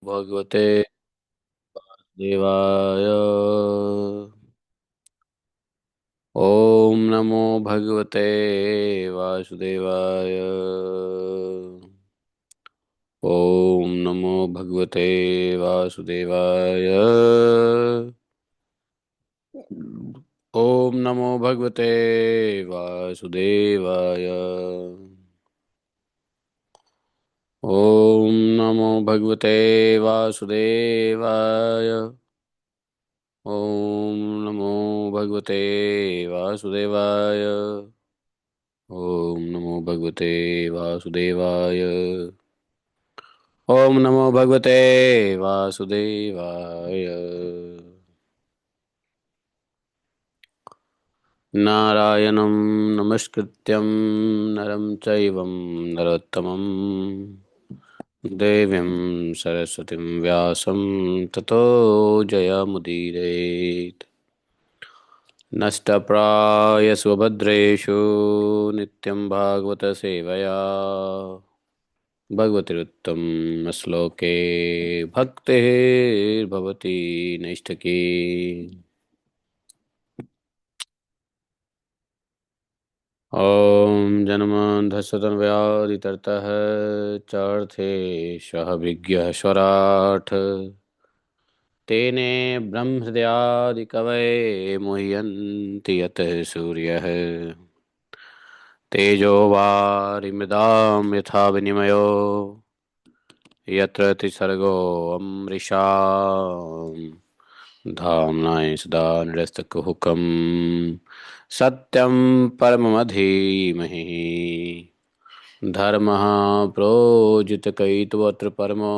भगवते देवाय। ओम नमो भगवते वासुदेवाय। ओम नमो भगवते वासुदेवाय। ओम नमो भगवते वासुदेवाय। ओम नमो भगवते वासुदेवाय। ओम नमो भगवते वासुदेवाय। ओम नमो भगवते वासुदेवाय। ओम नमो भगवते वासुदेवाय। नारायणं नमस्कृत्यं नरं चैव नरोत्तमं देवीं सरस्वतीं व्यासं ततो जयमुदीरयेत्। नष्टप्रायस्वभद्रेषु नित्यं भागवत सेवया भगवतीरुत्तम श्लोके भक्तिर्भवति नैष्ठकी। ॐ जन्मन्धसतन्व्याधितर्तः चार्थे विज्ञः स्वराट् तेने ब्रह्महृदयादिकवये मुह्यन्ति यतः सूर्यः तेजो वारिमृदां यथा विनिमयो यत्र त्रिसर्गो अमृषा धाम्नाय सदा निरस्तकुहकं सत्यं परममधीमहि धर्मः प्रोजितकैतवत्र परमो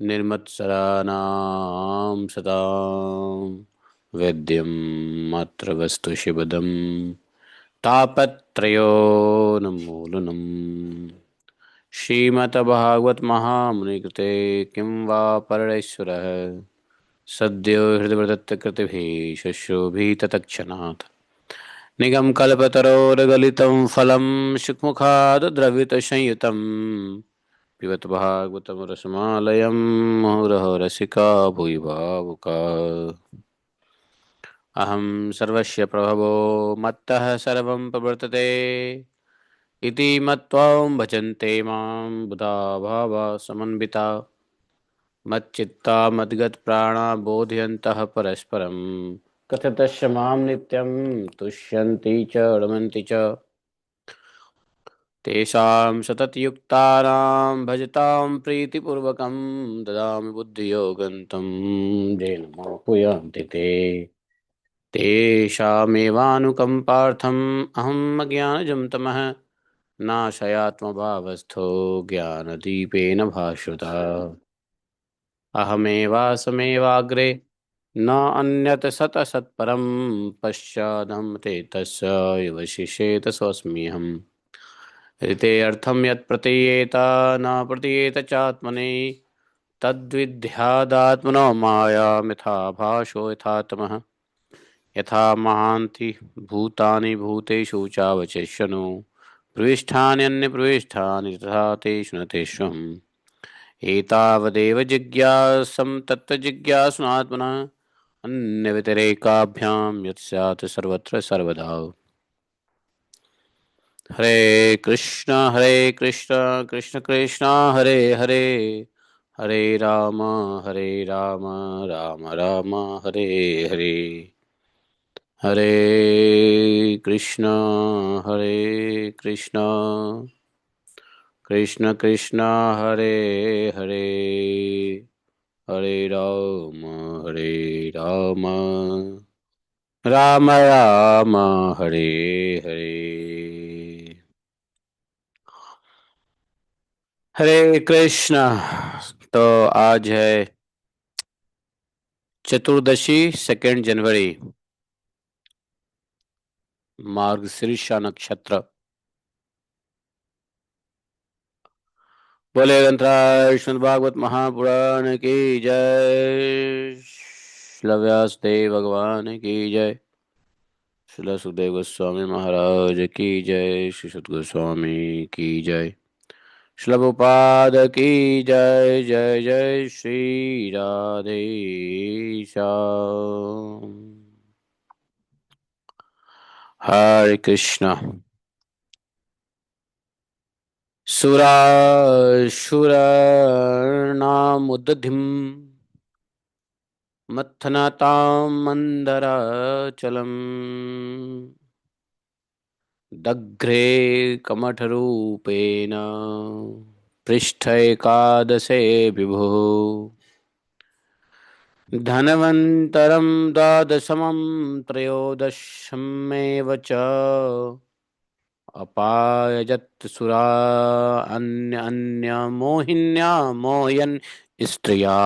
निर्मत्सराणां सदां वेद्यं अत्र वस्तु शिवदं तापत्रयोन्मूलनम्। श्रीमद्भागवत महामुनिकृते किं वा परमेश्वरः सद्यो हृदयदत्तकृतिभिः शुश्रूषिततत्क्षणात् निगमकल्पतरोर्गलितं फलं शुकमुखाद्रवितसंयुतं पिबत भागवतं रसमालयं मुहुरहो रसिका भुवि भावुका। अहं सर्वस्य प्रभवो मत्तः सर्वं प्रवर्तते इति मत्वा भजन्ते मां बुधा भावा समन्विता मच्चित्ता मद्गतप्राणा बोधयन्तः परस्परं कथयतश्च मां नित्यं तुष्यन्ति च रमन्ति च तेषां सततयुक्तानां भजतां प्रीतिपूर्वकं ददामि बुद्धियोगं तं येन मोहयान्ति ते तेषामेवानुकम्पार्थम् अहम् अज्ञानजं तमः नाशयात्मभावस्थो ज्ञानदीपेन भास्वता अहमेवासमेवाग्रे न अन्यत् सतसत्परं पश्चादहं ते तस्य वशिष्येत स्वस्म्यहम् ऋते अर्थं यत् प्रतीयेत न प्रतीयेत चात्मनि तद्विद्यादात्मनो मायां यथा भाषो यथात्मः यथा महान्ति भूतानि भूतेषु चावचेष्यनु प्रविष्ठान्यन्यप्रविष्ठानि तथा तेषु न तेष्वम् एतावदेव जिज्ञासं तत्त्वजिज्ञासुनात्मनः अन्यव्यतिरेकाभ्यां यत् स्यात् सर्वत्र सर्वदा। हरे कृष्ण कृष्ण कृष्ण हरे हरे हरे राम राम राम हरे हरे हरे कृष्ण कृष्ण कृष्ण हरे हरे हरे राम राम राम हरे हरे। हरे कृष्ण। तो आज है चतुर्दशी 2 जनवरी मार्गशीर्ष नक्षत्र। बोले ग्रंथराज श्रीमद् भागवत महापुराण की जय। श्रील व्यासदेव भगवान की जय। श्रील सुखदेव गोस्वामी महाराज की जय। श्री सुत गोस्वामी की जय। श्रील प्रभुपाद की जय। जय जय श्री राधे श्याम। हरे कृष्णा। सुरासुरनामुदधिं मथ्नतां मन्दराचलम् दग्ध्रे कमठरूपेण पृष्ठैकादशे विभुः धनवन्तरं द्वादशमं त्रयोदशमेव च अपायजत् सुरा अन्य मोहिन्या मोहयन् स्त्रिया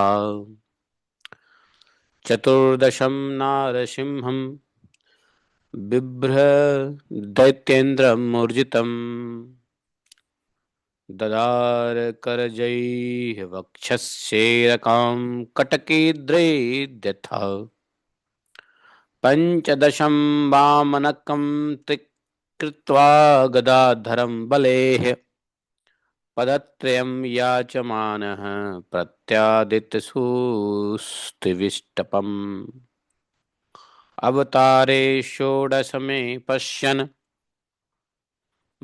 चतुर्दशं नारसिंहं बिभ्र दैत्येन्द्रमूर्जितं ददार करजैः वक्षस्येरकां कटकीद्रैर्यथा पञ्चदशं वामनकं कृत्वा गदाधरं बलेः पदत्रयं याचमानः प्रत्यादित्यसुस्तिविष्टपम् अवतारे षोडशमे पश्यन्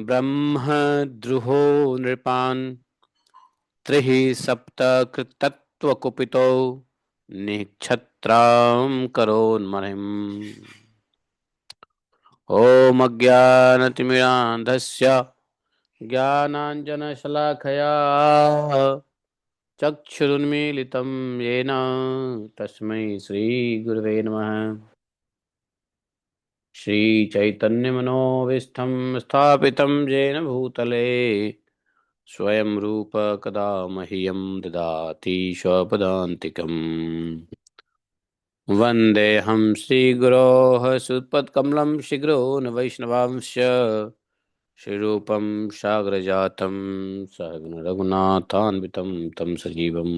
ब्रह्मद्रुहो नृपान् त्रिः सप्तकृतत्वकुपितो निक्षत्रां करोन्महिम् ॐ अज्ञानतिमिरान्धस्य ज्ञानाञ्जनशलाखया चक्षुरुन्मीलितं येन तस्मै श्रीगुरवे नमः। श्रीचैतन्यमनोविष्ठं स्थापितं येन भूतले स्वयं रूप कदा मह्यं ददाति स्वपदान्तिकम् वन्देऽहं श्रीगुरोः सुपदकमलं शीघ्रो न वैष्णवांश्च श्रीरूपं साग्रजातं सहगण रघुनाथान्वितं तं सजीवं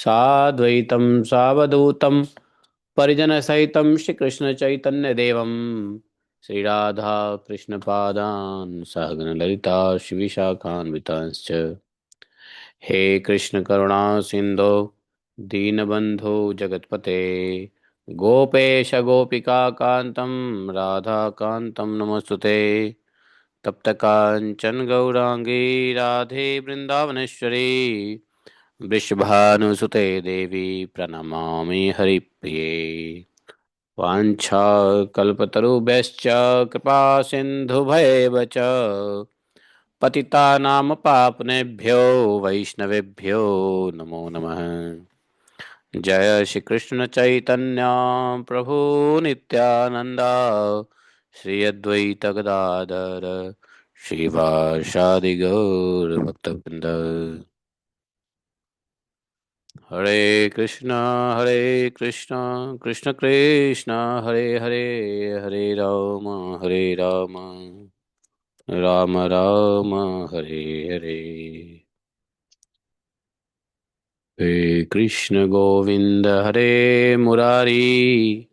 साद्वैतं सावधूतं परिजनसहितं श्रीकृष्णचैतन्यदेवं श्रीराधा कृष्णपादान् सहगण ललिता श्रीविशाखान्वितांश्च हे कृष्ण करुणा सिंधो दीनबंधो जगतपते गोपेश गोपिका कांतं राधा कांतं नमस्तुते तप्त कांचन गौरांगी राधे वृंदावनेश्वरी वृषभानुसुते देवी प्रणमामि हरिप्रिये वाञ्छाकल्पतरुभ्यश्च कृपा सिन्धुभैव च पतितानां पावनेभ्यो वैष्णवेभ्यो नमो नमः। जय श्री कृष्ण चैतन्य प्रभु नित्यानंद श्री अद्वैत गदाधर श्रीवासादि गौर भक्तवृंद। हरे कृष्णा कृष्ण कृष्ण हरे हरे, हरे राम राम राम हरे हरे। हे कृष्ण गोविंद हरे मुरारी,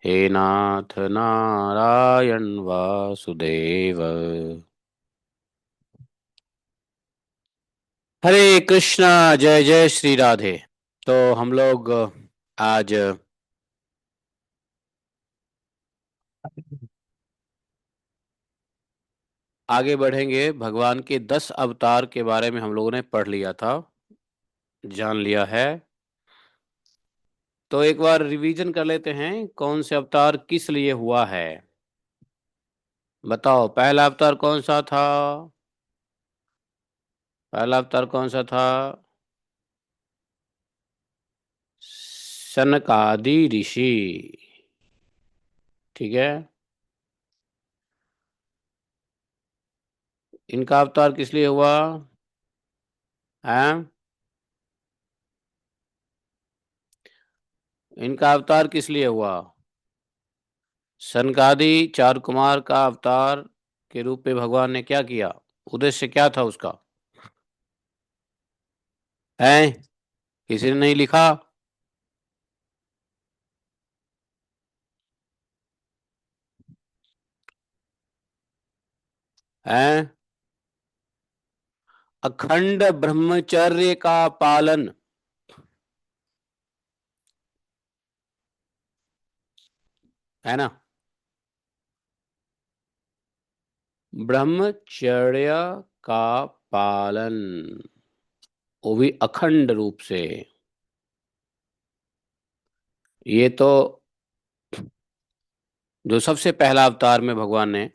हे नाथ नारायण वासुदेव। हरे कृष्णा। जय जय श्री राधे। तो हम लोग आज आगे बढ़ेंगे। भगवान के 10 अवतार के बारे में हम लोगों ने पढ़ लिया था, जान लिया है। तो एक बार रिवीजन कर लेते हैं, कौन से अवतार किस लिए हुआ है। बताओ, पहला अवतार कौन सा था? पहला अवतार कौन सा था? सनकादि ऋषि। ठीक है। इनका अवतार किस लिए हुआ है? इनका अवतार किस लिए हुआ? सनकादि चार कुमार का अवतार के रूप में भगवान ने क्या किया? उद्देश्य क्या था उसका? है, किसी ने नहीं लिखा? है, अखंड ब्रह्मचर्य का पालन, है ना। ब्रह्मचर्य का पालन, वो भी अखंड रूप से। ये तो जो सबसे पहला अवतार में भगवान ने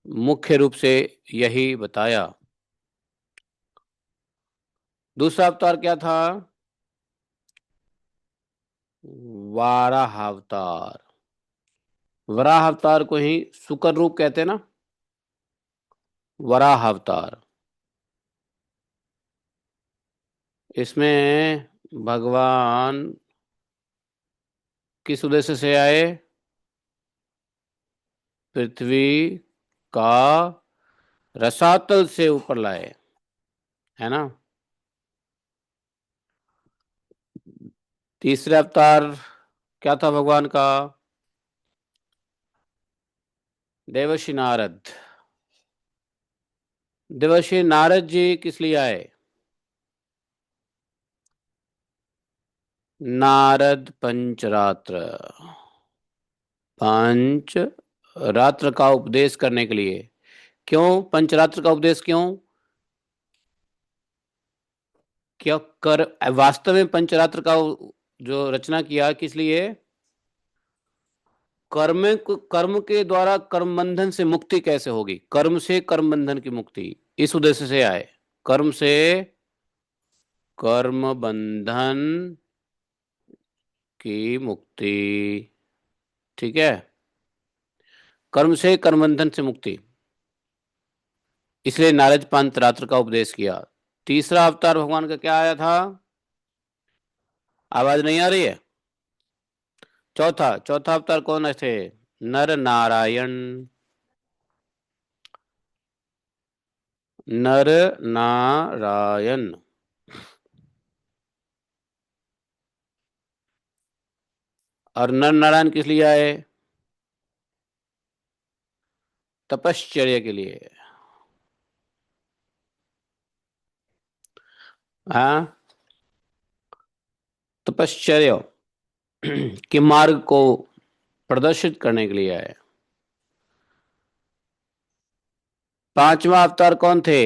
मुख्य रूप से यही बताया। दूसरा अवतार क्या था? वाराह अवतार। वराह अवतार को ही शुकर रूप कहते हैं ना, वराह अवतार। इसमें भगवान किस उद्देश्य से आए? पृथ्वी का रसातल से ऊपर लाए, है ना। तीसरा अवतार क्या था भगवान का? देवर्षि नारद। देवर्षि नारद जी किस लिए आए? नारद पंचरात्र, पंच रात्र का उपदेश करने के लिए। क्यों पंचरात्र का उपदेश, क्यों? क्या कर वास्तव में पंचरात्र का जो रचना किया किस लिए? कर्म के द्वारा कर्म बंधन से मुक्ति कैसे होगी, कर्म से कर्म बंधन की मुक्ति, इस उद्देश्य से आए। कर्म से कर्म बंधन की मुक्ति, ठीक है। कर्म से कर्म बंधन से मुक्ति, इसलिए नारद पंचरात्र का उपदेश किया। तीसरा अवतार भगवान का क्या आया था? आवाज नहीं आ रही है? चौथा, चौथा अवतार कौन थे? नर नारायण। नर नारायण। और नर नारायण किस लिए आए? तपश्चर्या के लिए। हाँ, तपश्चर्या के मार्ग को प्रदर्शित करने के लिए आए। पांचवा अवतार कौन थे?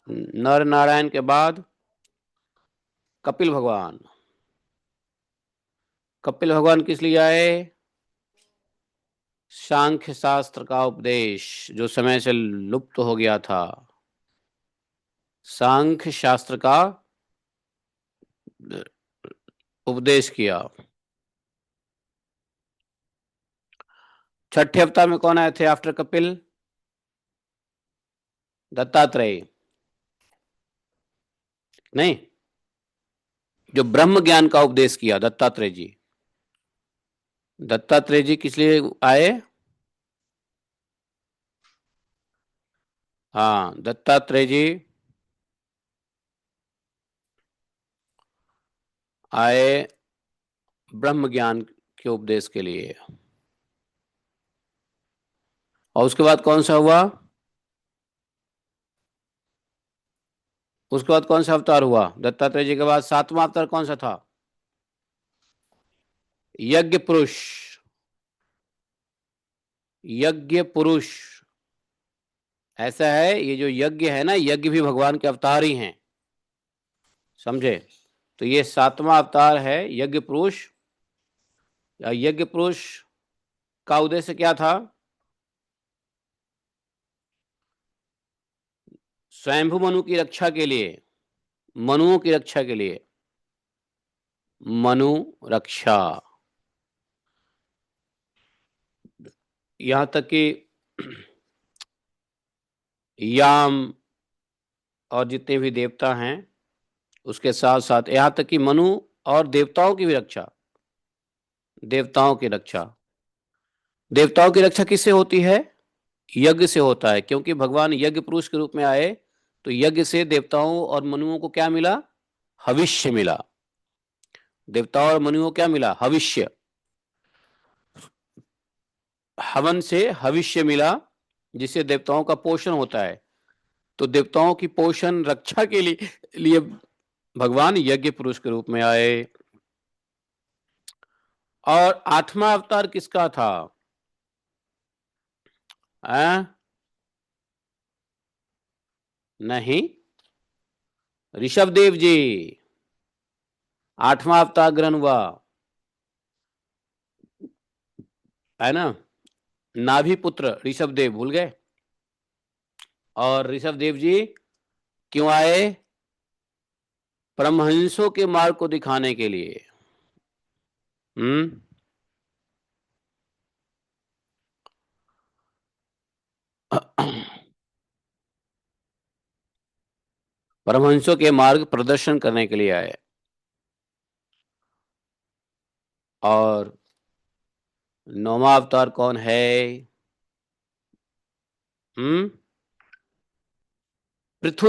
नर नारायण के बाद कपिल भगवान। कपिल भगवान किस लिए आए? सांख्य शास्त्र का उपदेश, जो समय से लुप्त हो गया था, सांख्य शास्त्र का उपदेश किया। छठे अवतार में कौन आए थे आफ्टर कपिल? दत्तात्रेय। नहीं, जो ब्रह्म ज्ञान का उपदेश किया दत्तात्रेय जी। दत्तात्रेय जी किस लिए आए? हाँ, दत्तात्रेय जी आए ब्रह्म ज्ञान के उपदेश के लिए। और उसके बाद कौन सा हुआ? उसके बाद कौन सा अवतार हुआ दत्तात्रेय जी के बाद? सातवां अवतार कौन सा था? यज्ञ पुरुष। यज्ञ पुरुष, ऐसा है, ये जो यज्ञ है ना, यज्ञ भी भगवान के अवतार ही हैं, समझे। तो ये सातवां अवतार है यज्ञ पुरुष। यज्ञ पुरुष का उद्देश्य क्या था? स्वयंभू मनु की रक्षा के लिए, मनुओं की रक्षा के लिए, मनु रक्षा। यहां तक कि याम और जितने भी देवता हैं, उसके साथ साथ यहां तक कि मनु और देवताओं की भी रक्षा। देवताओं की रक्षा, देवताओं की रक्षा किससे होती है? यज्ञ से होता है, क्योंकि भगवान यज्ञ पुरुष के रूप में आए। तो यज्ञ से देवताओं और मनुओं को क्या मिला? हविष्य मिला। देवताओं और मनुओं को क्या मिला? हविष्य। हवन से हविष्य मिला, जिससे देवताओं का पोषण होता है। तो देवताओं की पोषण रक्षा के लिए भगवान यज्ञ पुरुष के रूप में आए। और 8वां अवतार किसका था? नहीं, ऋषभदेव जी। 8वां अवतार ग्रहण हुआ है ना, नाभि पुत्र ऋषभदेव, भूल गए? और ऋषभदेव जी क्यों आए? परमहंसों के मार्ग को दिखाने के लिए। परमहंसों के मार्ग प्रदर्शन करने के लिए आए। और 9वां अवतार कौन है? पृथु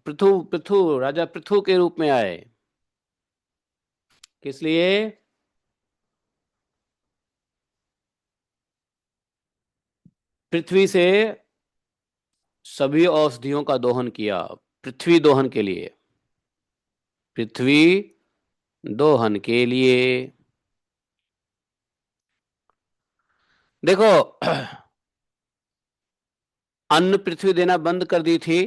पृथु पृथु राजा पृथु के रूप में आए। किस लिए? पृथ्वी से सभी औषधियों का दोहन किया, पृथ्वी दोहन के लिए, पृथ्वी दोहन के लिए। देखो, अन्न पृथ्वी देना बंद कर दी थी,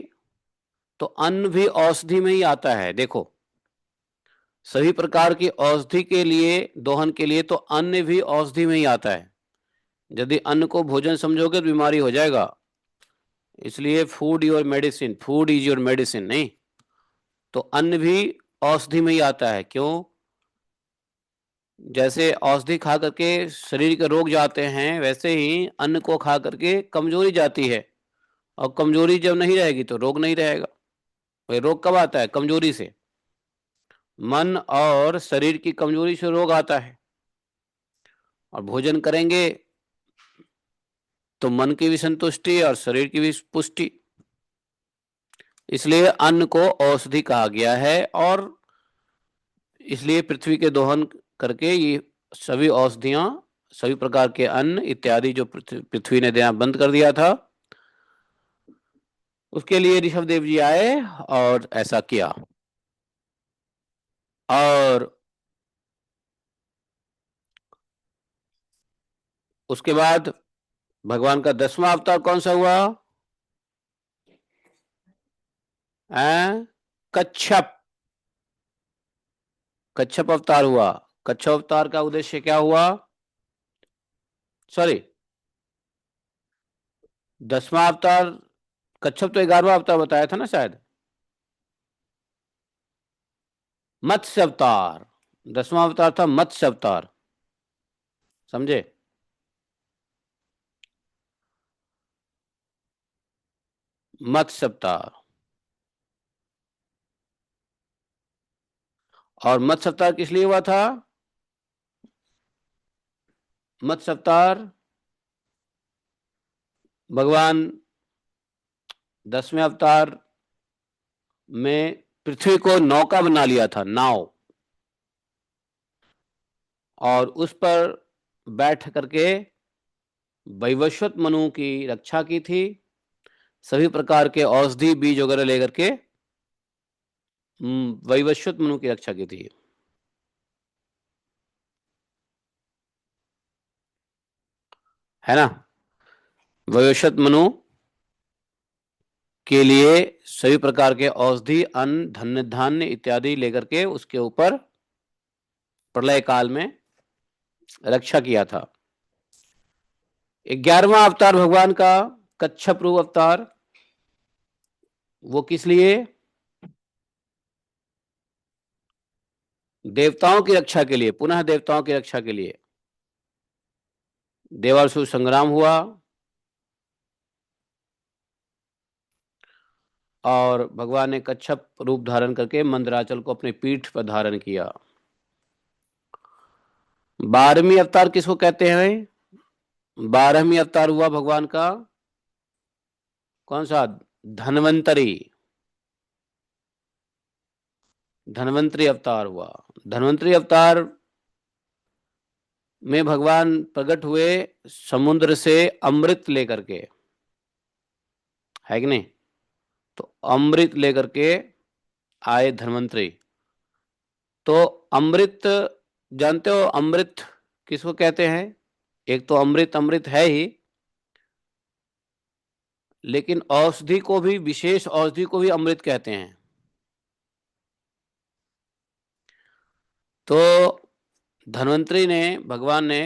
तो अन्न भी औषधि में ही आता है। देखो, सभी प्रकार की औषधि के लिए, दोहन के लिए, तो अन्न भी औषधि में ही आता है। यदि अन्न को भोजन समझोगे तो बीमारी हो जाएगा। इसलिए food your medicine, food is your medicine, नहीं तो अन्न भी औषधि में ही आता है। क्यों? जैसे औषधि खा करके शरीर के रोग जाते हैं, वैसे ही अन्न को खा करके कमजोरी जाती है। और कमजोरी जब नहीं रहेगी तो रोग नहीं रहेगा। भाई, रोग कब आता है? कमजोरी से। मन और शरीर की कमजोरी से रोग आता है। और भोजन करेंगे तो मन की भी संतुष्टि और शरीर की भी पुष्टि। इसलिए अन्न को औषधि कहा गया है। और इसलिए पृथ्वी के दोहन करके ये सभी औषधियां, सभी प्रकार के अन्न इत्यादि जो पृथ्वी ने देना बंद कर दिया था, उसके लिए ऋषभदेव जी आए और ऐसा किया। और उसके बाद भगवान का 10वां अवतार कौन सा हुआ? कच्छप। कच्छप अवतार हुआ। कच्छप अवतार का उद्देश्य क्या हुआ? सॉरी, 10वां अवतार। कच्छप तो 11वां अवतार बताया था ना शायद। मत्स्य अवतार। 10वां अवतार था मत्स्य अवतार, समझे? मत्स्य अवतार। और मत्स्य अवतार किस लिए हुआ था? मत्स्य अवतार भगवान 10वें अवतार में पृथ्वी को नौका बना लिया था, नाव। और उस पर बैठ करके वैवस्वत मनु की रक्षा की थी। सभी प्रकार के औषधि बीज वगैरह लेकर के वैवस्वत मनु की रक्षा की थी। है ना? वैवस्वत मनु के लिए सभी प्रकार के औषधि, अन्न, धन्य धान्य इत्यादि लेकर के उसके ऊपर प्रलय काल में रक्षा किया था। 11वां अवतार भगवान का कच्छप रूप अवतार, वो किस लिए? देवताओं की रक्षा के लिए, पुनः देवताओं की रक्षा के लिए। देवासुर संग्राम हुआ और भगवान ने कच्छप रूप धारण करके मंदराचल को अपने पीठ पर धारण किया। 12वीं अवतार किसको कहते हैं? 12वीं अवतार हुआ भगवान का कौन सा? धन्वंतरी। धन्वंतरी अवतार हुआ। धन्वंतरी अवतार में भगवान प्रकट हुए समुद्र से अमृत लेकर के, है कि नहीं? तो अमृत लेकर के आए धन्वंतरी। तो अमृत, जानते हो अमृत किसको कहते हैं? एक तो अमृत अमृत है ही, लेकिन औषधि को भी, विशेष औषधि को भी अमृत कहते हैं। तो धन्वंतरी ने, भगवान ने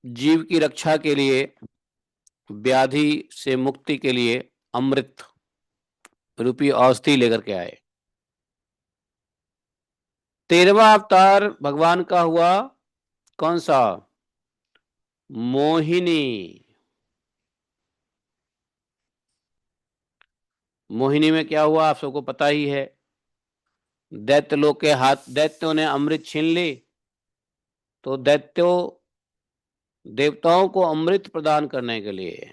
जीव की रक्षा के लिए, व्याधि से मुक्ति के लिए अमृत रूपी औषधि लेकर के आए। 13वां अवतार भगवान का हुआ कौन सा? मोहिनी। मोहिनी में क्या हुआ आप सबको पता ही है। दैत्य लोग के हाथ, दैत्यों ने अमृत छीन ली, तो दैत्यों देवताओं को अमृत प्रदान करने के लिए,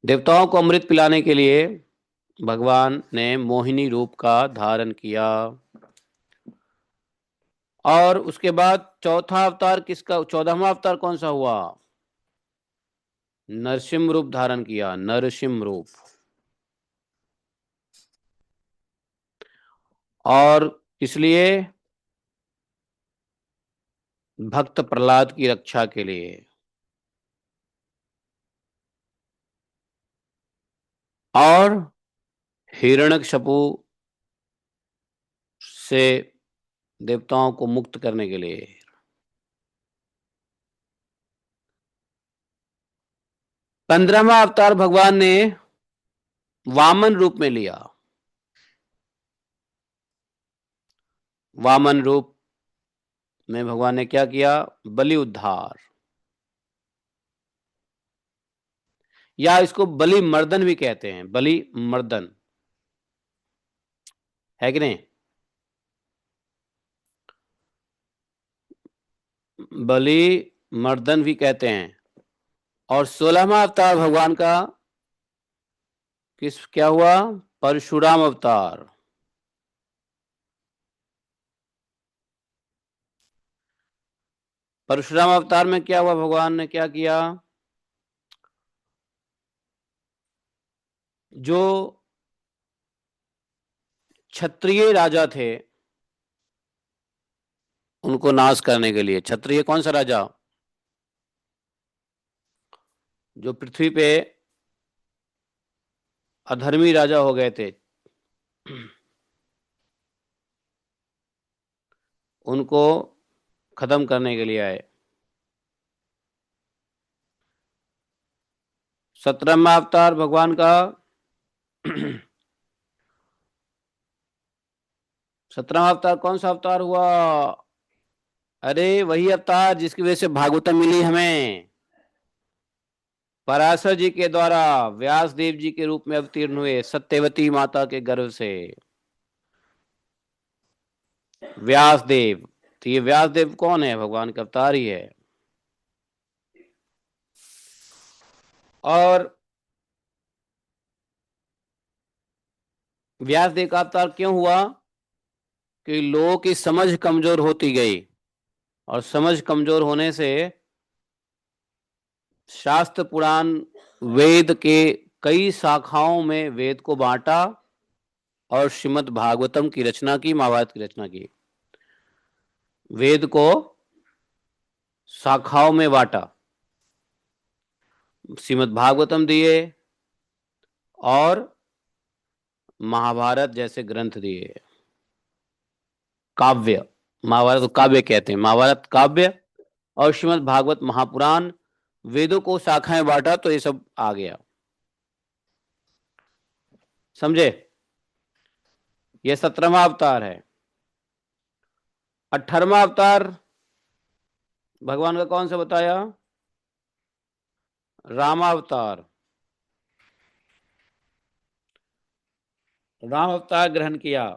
देवताओं को अमृत पिलाने के लिए भगवान ने मोहिनी रूप का धारण किया। और उसके बाद चौथा अवतार किसका, 14वां अवतार कौन सा हुआ? नरसिंह रूप धारण किया, नरसिंह रूप। और इसलिए भक्त प्रहलाद की रक्षा के लिए। और हिरण्यकशिपु से देवताओं को मुक्त करने के लिए। 15वां अवतार भगवान ने वामन रूप में लिया। वामन रूप में भगवान ने क्या किया? बलि उद्धार, या इसको बलि मर्दन भी कहते हैं, बलि मर्दन, है कि नहीं? बलि मर्दन भी कहते हैं। और 16वां अवतार भगवान का क्या हुआ? परशुराम अवतार। परशुराम अवतार में क्या हुआ? भगवान ने क्या किया? जो क्षत्रिय राजा थे उनको नाश करने के लिए, क्षत्रिय कौन सा राजा? जो पृथ्वी पे अधर्मी राजा हो गए थे, उनको खत्म करने के लिए आए। 17वां अवतार भगवान का 17वां अवतार कौन सा अवतार हुआ? अरे वही अवतार जिसकी वजह से भागवतम मिली हमें। पराशर जी के द्वारा व्यास देव जी के रूप में अवतीर्ण हुए, सत्यवती माता के गर्भ से व्यास देव। तो ये व्यास देव कौन है? भगवान का अवतार ही है। और व्यास देव का अवतार क्यों हुआ? कि लोगों की समझ कमजोर होती गई, और समझ कमजोर होने से शास्त्र पुराण वेद के कई शाखाओं में वेद को बांटा, और श्रीमद् भागवतम की रचना की, महाभारत की रचना की। वेद को शाखाओं में बांटा, श्रीमद् भागवतम दिए और महाभारत जैसे ग्रंथ दिए। काव्य, महाभारत को काव्य कहते हैं, महाभारत काव्य, और श्रीमद् भागवत महापुराण। वेदों को शाखाएं बांटा तो ये सब आ गया। समझे? ये 17वां अवतार है। 18वां अवतार भगवान का कौन सा बताया? रामावतार। राम अवतार ग्रहण किया।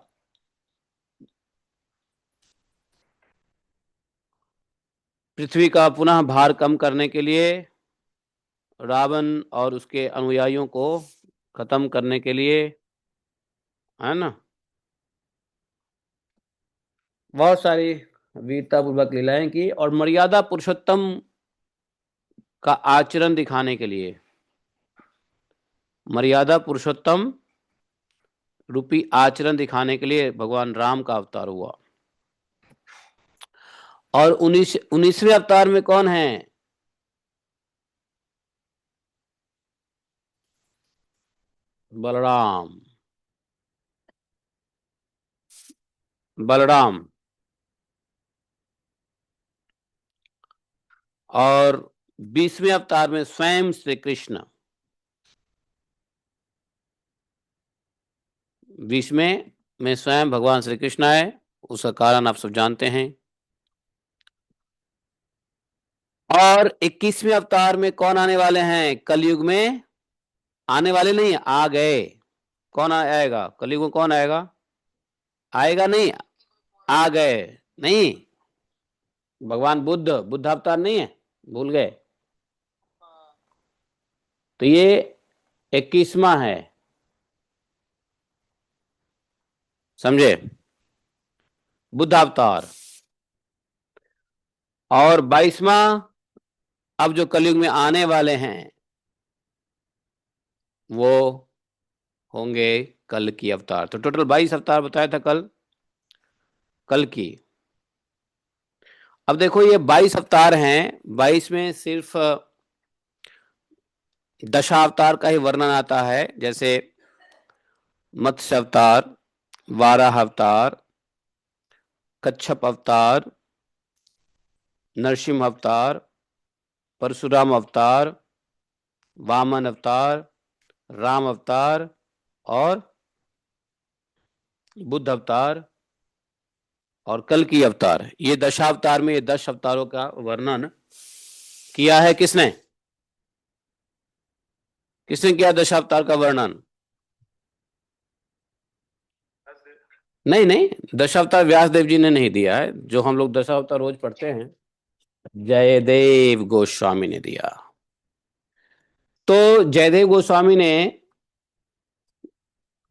पृथ्वी का पुनः भार कम करने के लिए, रावण और उसके अनुयायियों को खत्म करने के लिए, है ना? बहुत सारी वीरता पूर्वक लीलाएं की और मर्यादा पुरुषोत्तम का आचरण दिखाने के लिए, मर्यादा पुरुषोत्तम रूपी आचरण दिखाने के लिए भगवान राम का अवतार हुआ। और 19वें अवतार में कौन है? बलराम। बलराम। और 20वें अवतार में स्वयं श्री कृष्ण। 20वें में स्वयं भगवान श्री कृष्ण आए, उसका कारण आप सब जानते हैं। और 21वें अवतार में कौन आने वाले हैं कलयुग में? आने वाले नहीं, आ गए। कौन आएगा कलयुग में? कौन आएगा? आएगा नहीं, आ गए। नहीं, भगवान बुद्ध, बुद्ध अवतार नहीं है, भूल गए? तो ये 21वां है, समझे? बुद्ध अवतार। और 22वां अब जो कलयुग में आने वाले हैं वो होंगे कल की अवतार। तो टोटल 22 अवतार बताया था कल की। अब देखो ये 22 अवतार हैं, 22 में सिर्फ दशावतार का ही वर्णन आता है, जैसे मत्स्य अवतार, वाराह अवतार, कच्छप अवतार, नरसिंह अवतार, परशुराम अवतार, वामन अवतार, राम अवतार और बुद्ध अवतार और कल की अवतार। ये दशावतार में ये 10 अवतारों का वर्णन किया है। किसने किसने किया दशावतार का वर्णन? नहीं नहीं, दशावतार व्यास देव जी ने नहीं दिया है, जो हम लोग दशावतार रोज पढ़ते हैं जयदेव गोस्वामी ने दिया। तो जयदेव गोस्वामी ने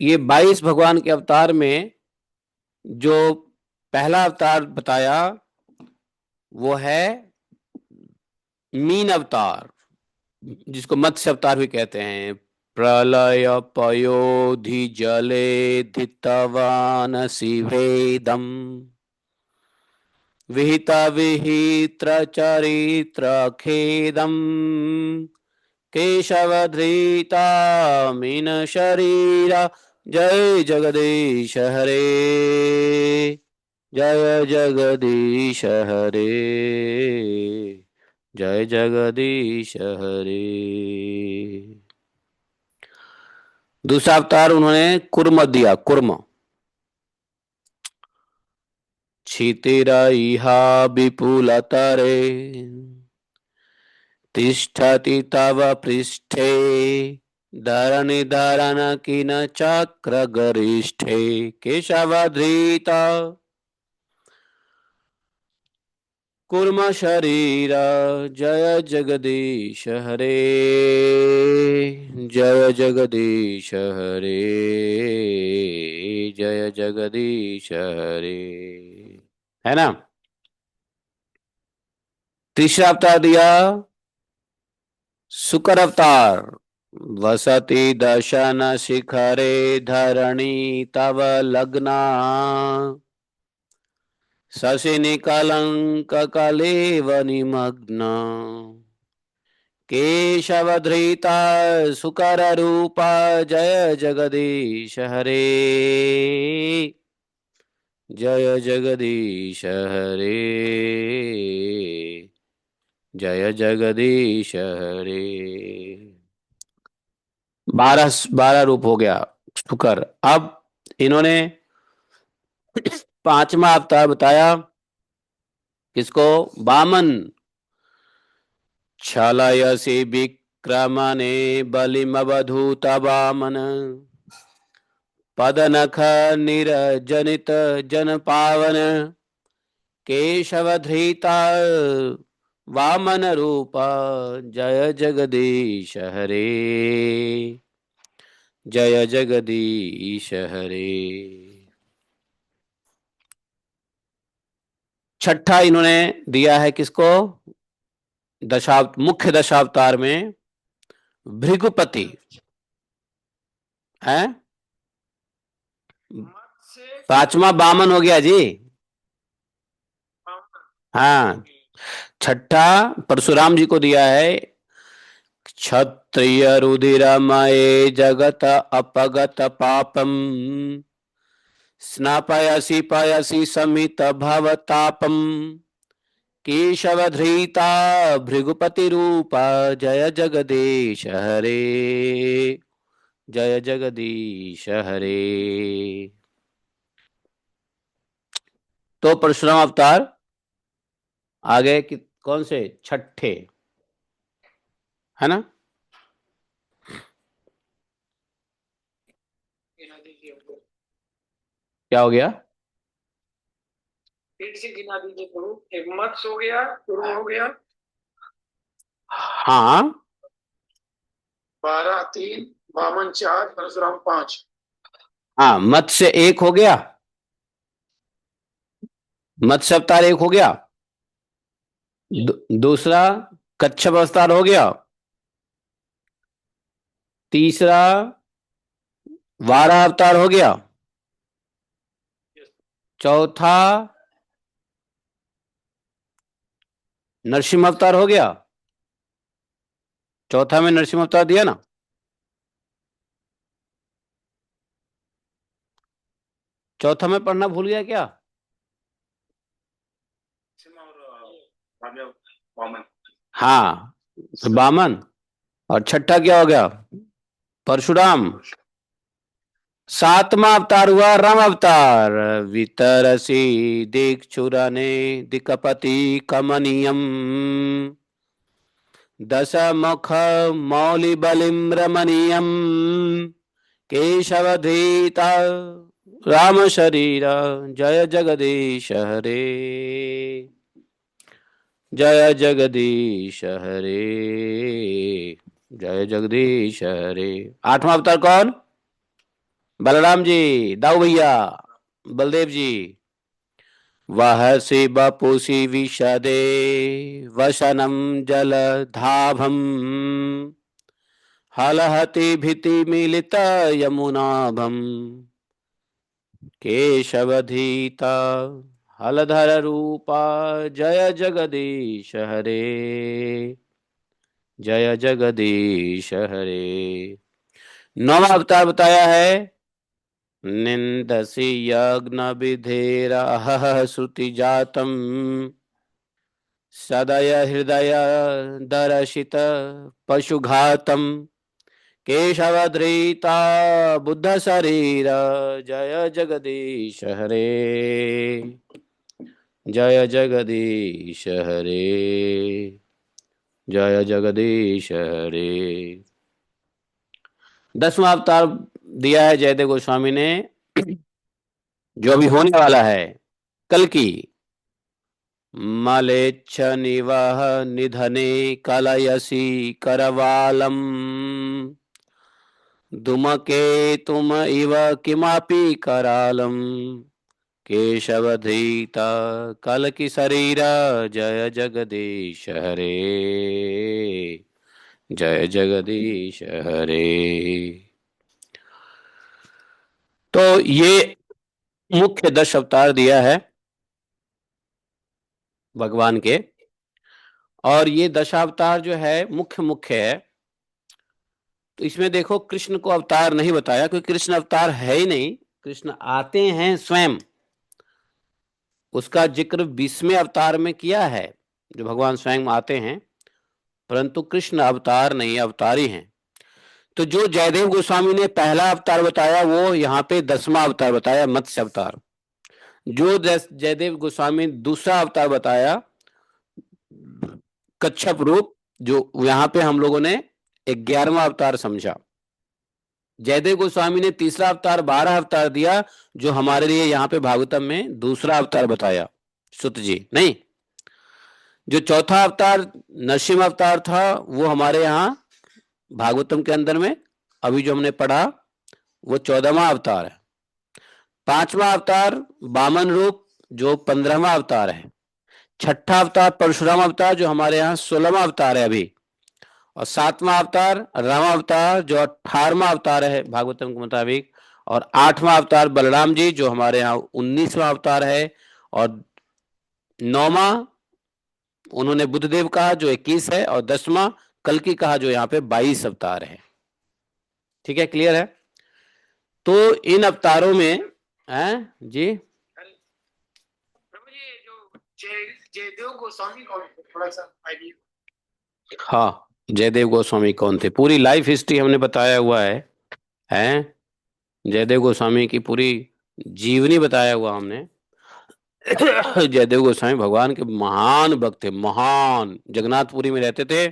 ये 22 भगवान के अवतार में जो पहला अवतार बताया वो है मीन अवतार, जिसको मत्स्य अवतार भी कहते हैं। प्रलय पयोधि जले धितवान शिवेदम विहित विहित्र चरित्र खेदम केशवधृता मीन शरीरा। जय जगदीश हरे, जय जगदीश हरे, जय जगदीश हरे। दूसरा अवतार उन्होंने कुर्म दिया, कुर्म। क्षितिरइहा विपुलतरे तिष्ठति तव पृष्ठे धरणिधरन किन चक्र गरिष्ठे केशवधृत कुर्म शरीर। जय जगदीश हरे, जय जगदीश हरे, जय जगदीश हरे। है ना? तीसरा अवतार दिया शुकर अवतार। वसति दशन शिखरे धरणी तव लग्ना शशिनि कलंक कलेव निमग्न केशवधृता सुकर रूपा। जय जगदीश हरे, जय जगदीश हरे, जय जगदीश हरे। 12 रूप हो गया शुकर। अब इन्होंने 5वां अवतार बताया, किसको? वामन। छलयसि विक्रमणे बलिमवधूत वामन पदनख निरजनित जन पावन केशवधृता वामन रूप। जय जगदीश हरे, जय जगदीश हरे। छठा इन्होंने दिया है किसको, मुख्य दशावतार में भृगुपति है। पांचवा वामन हो गया जी। हाँ, छठा परशुराम जी को दिया है, क्षत्रिय रुधिरमये जगत अपगत पापम स्नापयसि पयसि समित भवतापम केशवधृता भृगुपति रूपा जय जगदीश हरे, जय जगदीश हरे। तो परशुराम अवतार आ गए कि कौन से, छठे, है ना। क्या हो गया, फिर से गिना दीजिए गुरु। एक मत्स्य हो गया, गुरु हो गया, हाँ 12 3, वामन 4, परशुराम 5। हाँ, मत्स्य एक हो गया, मत्स्य अवतार एक हो गया। दूसरा कच्छप अवतार हो गया। तीसरा वाराह अवतार हो गया। चौथा नरसिंह अवतार हो गया। चौथा में नरसिंह अवतार दिया ना। चौथा में पढ़ना भूल गया क्या। हाँ, तो वामन। और छठा क्या हो गया, परशुराम। सातवां अवतार हुआ राम अवतार, वितरसी दीक्षुरने दिक्पति कमनीयम दशमुख मौलि बलिम रमणीयम केशवधीता राम शरीर जय जगदीश हरे, जय जगदीश हरे, जय जगदीश हरे। आठवां अवतार कौन, बलराम जी, दाऊ भैया, बलदेव जी। वह शिव पुषि विशदे वसनम जल धाभम हलहति भीति मिलित यमुनाभम केशवधीता हलधर रूपा जय जगदीश हरे, जय जगदीश हरे। नौवां अवतार बताया है, निंदसि यज्ञ विधेरह श्रुति जातम सदय हृदय दर्शित पशुघातम केशवधृता बुद्ध शरीर जय जगदीश हरे, जय जगदीश हरे, जय जगदीश हरे। दसवां अवतार दिया है जयदेव गोस्वामी ने, जो अभी होने वाला है, कल की। मलेच्छ निवह निधने कलयसी करवालम धूमके तुम इव किमापि करालम केशवधीता कल की शरीर जय जगदीश हरे, जय जगदीश हरे। तो ये मुख्य 10 अवतार दिया है भगवान के। और ये दशावतार जो है मुख्य मुख्य है। तो इसमें देखो कृष्ण को अवतार नहीं बताया, क्योंकि कृष्ण अवतार है ही नहीं। कृष्ण आते हैं स्वयं, उसका जिक्र 20वें अवतार में किया है, जो भगवान स्वयं आते हैं। परंतु कृष्ण अवतार नहीं, अवतारी हैं। तो जो जयदेव गोस्वामी ने पहला अवतार बताया, वो यहाँ पे 10वां अवतार बताया, मत्स्य अवतार। जो जयदेव गोस्वामी दूसरा अवतार बताया, कच्छप रूप, जो यहाँ पे हम लोगों ने 11वां अवतार समझा। जयदेव गोस्वामी ने तीसरा अवतार 12 अवतार दिया, जो हमारे लिए यहाँ पे भागवतम में दूसरा अवतार बताया, सुत जी नहीं। जो चौथा अवतार नरसिंह अवतार था, वो हमारे यहाँ भागवतम के अंदर में अभी जो हमने पढ़ा, वो 14वां अवतार है। 5वां अवतार वामन रूप, जो 15वां अवतार है। छठा अवतार परशुराम अवतार जो हमारे यहाँ 16वां अवतार है अभी, और 7वां अवतार रामा अवतार जो 18वां अवतार है भागवतम के मुताबिक, और 8वां अवतार बलराम जी जो हमारे यहाँ 19वां अवतार है, और 9वां उन्होंने बुद्धदेव कहा जो 21 है, और 10वां कल्कि कहा जो यहाँ पे 22 अवतार है। ठीक है, क्लियर है? तो इन अवतारों में जी प्रभु जी जो जयदेव गोस्वामी कौन थे, थोड़ा सा आइडिया। हाँ, जयदेव गोस्वामी कौन थे, पूरी लाइफ हिस्ट्री हमने बताया हुआ है जयदेव गोस्वामी की पूरी जीवनी बताया हुआ हमने। जयदेव गोस्वामी भगवान के महान भक्त थे, महान, जगन्नाथपुरी में रहते थे,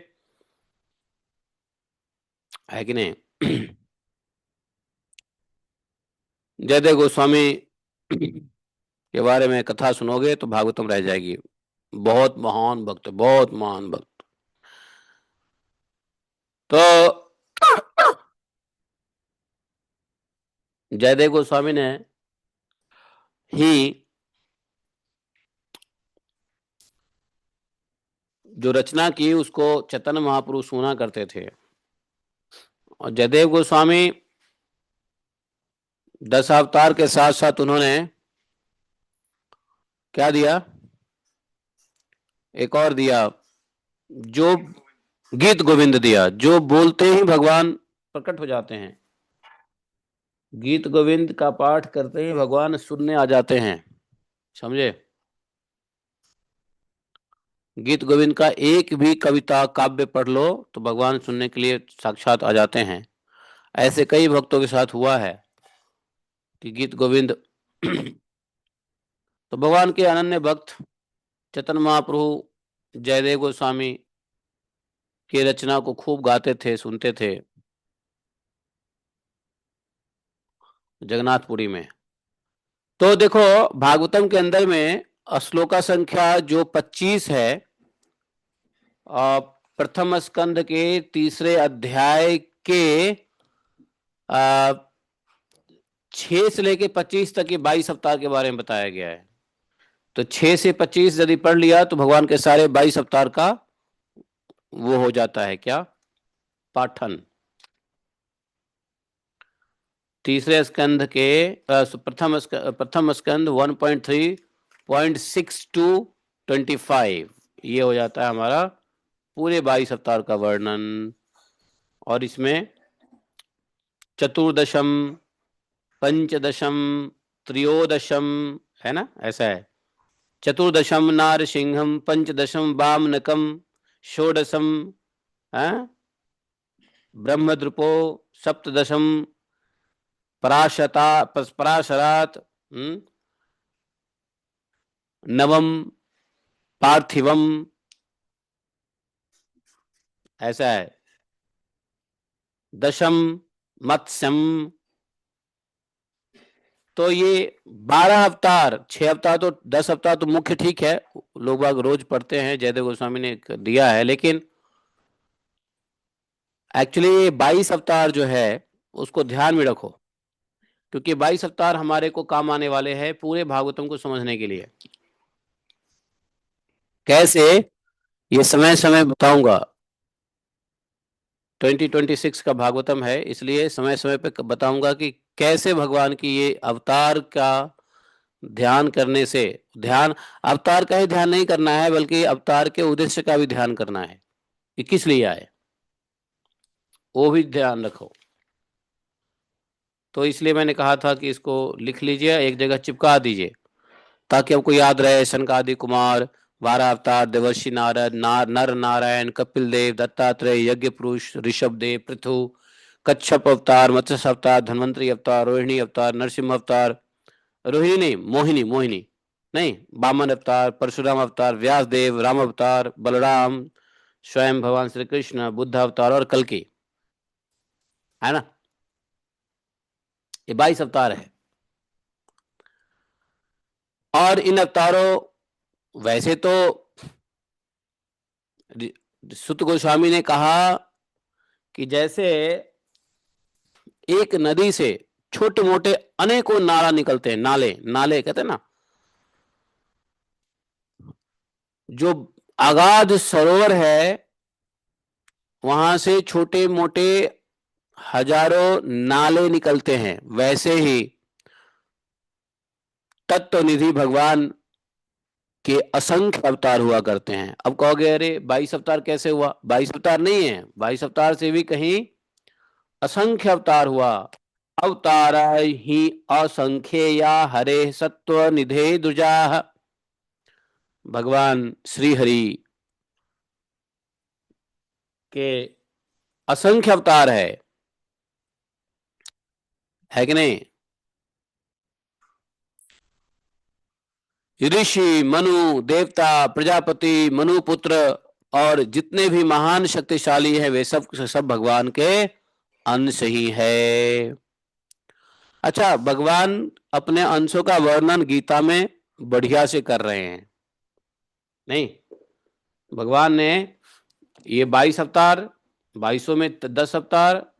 है कि नहीं? जयदेव गोस्वामी के बारे में कथा सुनोगे तो भागवतम रह जाएगी। बहुत महान भक्त, बहुत महान भक्त। तो जयदेव गोस्वामी ने ही जो रचना की उसको चैतन्य महाप्रभु सुना करते थे, और जयदेव गोस्वामी 10 अवतार के साथ साथ उन्होंने क्या दिया, एक और दिया, जो गीत गोविंद दिया, जो बोलते ही भगवान प्रकट हो जाते हैं। गीत गोविंद का पाठ करते ही भगवान सुनने आ जाते हैं, समझे? गीत गोविंद का एक भी कविता काव्य पढ़ लो तो भगवान सुनने के लिए साक्षात आ जाते हैं। ऐसे कई भक्तों के साथ हुआ है कि गीत गोविंद तो भगवान के अनन्य भक्त चैतन्य महाप्रभु जयदेव गोस्वामी की रचना को खूब गाते थे, सुनते थे जगन्नाथपुरी में। तो देखो भागवतम के अंदर में श्लोका संख्या जो 25 है, प्रथम स्कंद के 3 अध्याय के 6 से लेके 25 तक के 22 अवतार के बारे में बताया गया है। तो 6 से 25 यदि पढ़ लिया तो भगवान के सारे 22 अवतार का वो हो जाता है, क्या, पाठन। तीसरे स्कंद के प्रथम स्कंद 1.3.6 to 25, ये हो जाता है हमारा पूरे 22 अवतार का वर्णन। और इसमें चतुर्दशम, पंचदशम, त्रयोदशम, है ना, ऐसा है। चतुर्दशम नारसिंहम, पंचदशम वामनकम, षोडशम ब्रह्मद्रुपो, सप्तदशम पराशरात, नवम पार्थिवम, ऐसा है। दशम मत्स्यम। तो ये 12 अवतार, 6 अवतार तो 10 अवतार तो मुख्य, ठीक है, लोग बाग रोज पढ़ते हैं, जयदेव गोस्वामी ने दिया है, लेकिन एक्चुअली ये 22 अवतार जो है उसको ध्यान में रखो, क्योंकि 22 अवतार हमारे को काम आने वाले हैं पूरे भागवतम को समझने के लिए। कैसे, ये समय समय बताऊंगा। 2026 का भागवतम है, इसलिए समय समय पे बताऊंगा कि कैसे भगवान की ये अवतार का ध्यान करने से, ध्यान अवतार का ही ध्यान नहीं करना है बल्कि अवतार के उद्देश्य का भी ध्यान करना है कि किस लिए आए, वो भी ध्यान रखो। तो इसलिए मैंने कहा था कि इसको लिख लीजिए, एक जगह चिपका दीजिए ताकि आपको याद रहे। सनकादि कुमार, 12 अवतार, देवर्षि नारद, नर नारायण, कपिल देव, दत्तात्रेय, यज्ञ पुरुष, ऋषभ देव, पृथु, कच्छप अवतार, मत्स्य अवतार, धन्वंतरी अवतार, रोहिणी अवतार, नरसिंह अवतार, रोहिणी नहीं, मोहिनी, मोहिनी नहीं, वामन अवतार, परशुराम अवतार, व्यास देव, राम अवतार, बलराम, स्वयं भगवान श्री कृष्ण, बुद्ध अवतार और कल्कि, है ना, ये 22 अवतार है। और इन अवतारों, वैसे तो सुत गोस्वामी ने कहा कि जैसे एक नदी से छोटे मोटे अनेकों नाला निकलते हैं, नाले, नाले कहते हैं ना, जो अगाध सरोवर है वहां से छोटे मोटे हजारों नाले निकलते हैं, वैसे ही तत्व निधि भगवान के असंख्य अवतार हुआ करते हैं। अब कहोगे अरे 22 अवतार कैसे हुआ? 22 अवतार नहीं है, 22 अवतार से भी कहीं असंख्य अवतार हुआ। अवतार ही असंख्य या हरे सत्व निधे दुजाह। भगवान श्री हरि के असंख्य अवतार है कि नहीं? ऋषि, मनु, देवता, प्रजापति, मनुपुत्र और जितने भी महान शक्तिशाली हैं वे सब सब भगवान के अंश ही है। अच्छा, भगवान अपने अंशों का वर्णन गीता में बढ़िया से कर रहे हैं, नहीं? भगवान ने ये 22 अवतार, 22 में 10 अवतार,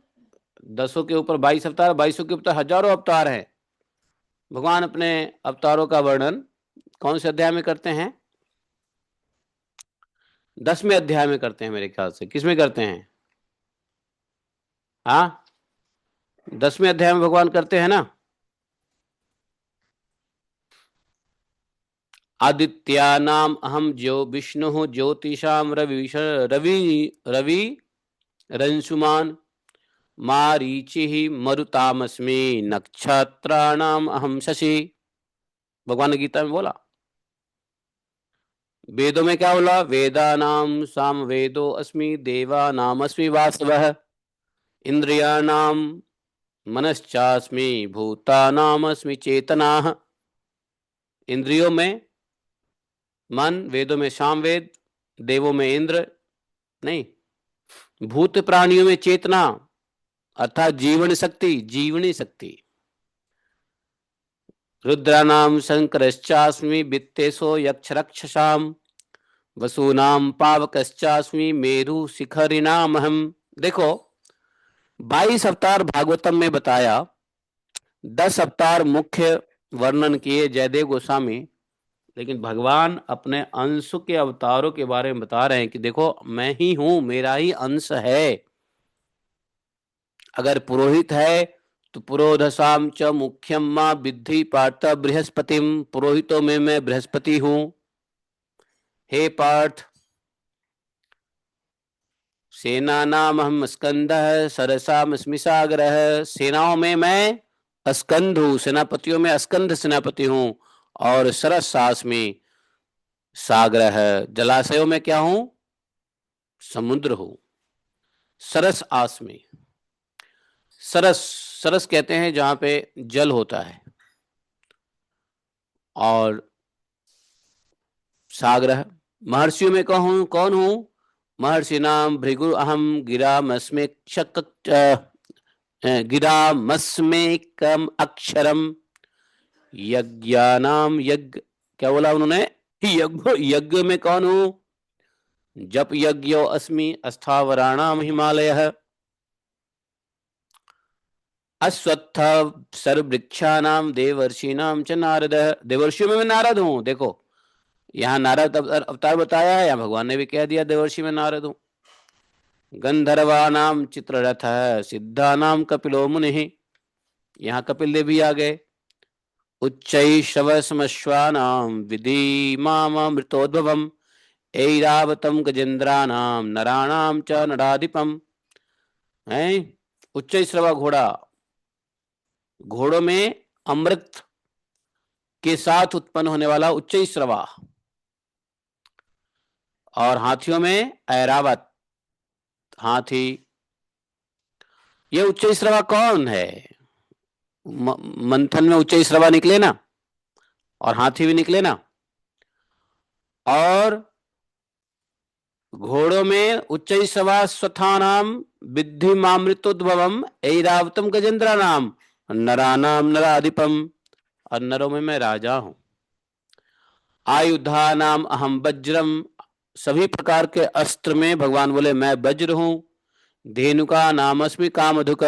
10 के ऊपर 22 अवतार, 22 के ऊपर हजारों अवतार हैं। भगवान अपने अवतारों का वर्णन कौन से अध्याय में करते हैं? 10वें अध्याय में करते हैं मेरे ख्याल से। किसमें करते हैं? हाँ, 10वें अध्याय में भगवान करते हैं ना। आदित्यानाम अहम ज्यो विष्णु ज्योतिषाम रवि रवि रवि रंसुमान मारीचि मरुतामस्मि नक्षत्राणाम अहम शशि। भगवान ने गीता में बोला। वेदों में क्या बोला? वेदानाम साम वेदो अस्मि देवानाम अस्मि वासवः इंद्रियाणाम मनश्चास्मि भूतानाम अस्मि चेतनाः। इंद्रियों में मन, वेदों में सामवेद, देवों में इंद्र, नहीं, भूत प्राणियों में चेतना अर्थात जीवन शक्ति, जीवनी शक्ति। रुद्रानाम शंकरश्चास्मि वित्तेशो यक्षरक्षसाम वसूनाम पावकश्चास्मि मेरु शिखरिणाम हम। देखो, 22 अवतार भागवतम में बताया, 10 अवतार मुख्य वर्णन किए जयदेव गोस्वामी, लेकिन भगवान अपने अंश के अवतारों के बारे में बता रहे हैं कि देखो मैं ही हूं, मेरा ही अंश है। अगर पुरोहित है तो पुरोधसाम च मुख्यम मां विद्धि पार्थ बृहस्पतिम। पुरोहितों में मैं बृहस्पति हूं। हे पार्थ, सेना नाम हम स्कंदः सरसाम स्मिसाग्रह। सेनाओं में मैं स्कंद हूं, सेनापतियों में स्कंद सेनापति हूं। और सरस सास में सागर है, जलाशयों में क्या हूं? समुद्र हूं। सरस आस में, सरस, सरस कहते हैं जहां पे जल होता है। और सागर, महर्षियों में कौन हूं? महर्षि नाम भृगु अहम गिरामस्मे गिरामस्मेकम अक्षरम यज्ञानाम यज्ञ। क्या बोला उन्होंने? यज्ञ में कौन हूं? जप यज्ञो अस्मि अस्थावराणाम हिमालयः अश्वत्थ सर्ववृक्षाणाम देवर्षिणाम च नारद। देवर्षियों में मैं नारद हूं। देखो, यहाँ नारद अवतार बताया है, या भगवान ने भी कह दिया देवर्षि में नारद हूं। गंधर्वानाम चित्ररथ सिद्धानाम कपिलो मुनि। यहाँ कपिल देव भी आ गए। उच्चै श्रवसमश्वानाम विधि मामृतोद्भवम ऐरावतम गजेंद्रानाम नराणाम च नराधिपम। है उच्च श्रवा घोड़ा, घोड़ों में अमृत के साथ उत्पन्न होने वाला उच्च श्रवा। और हाथियों में ऐरावत हाथी। ये उच्च श्रवा कौन है? मंथन में उच्च श्रवा निकले ना, और हाथी भी निकले ना। और घोड़ों में उच्च श्रवा स्वथानाम विद्धि मामृतोद्भवम ऐरावतम गजेंद्रा नाम नरानाम नराधिपम। और नरों में मैं राजा हूं। आयुधा नाम अहम वज्रम। सभी प्रकार के अस्त्र में भगवान बोले मैं वज्र हूं। धेनुका नाम अस्मि कामधुक।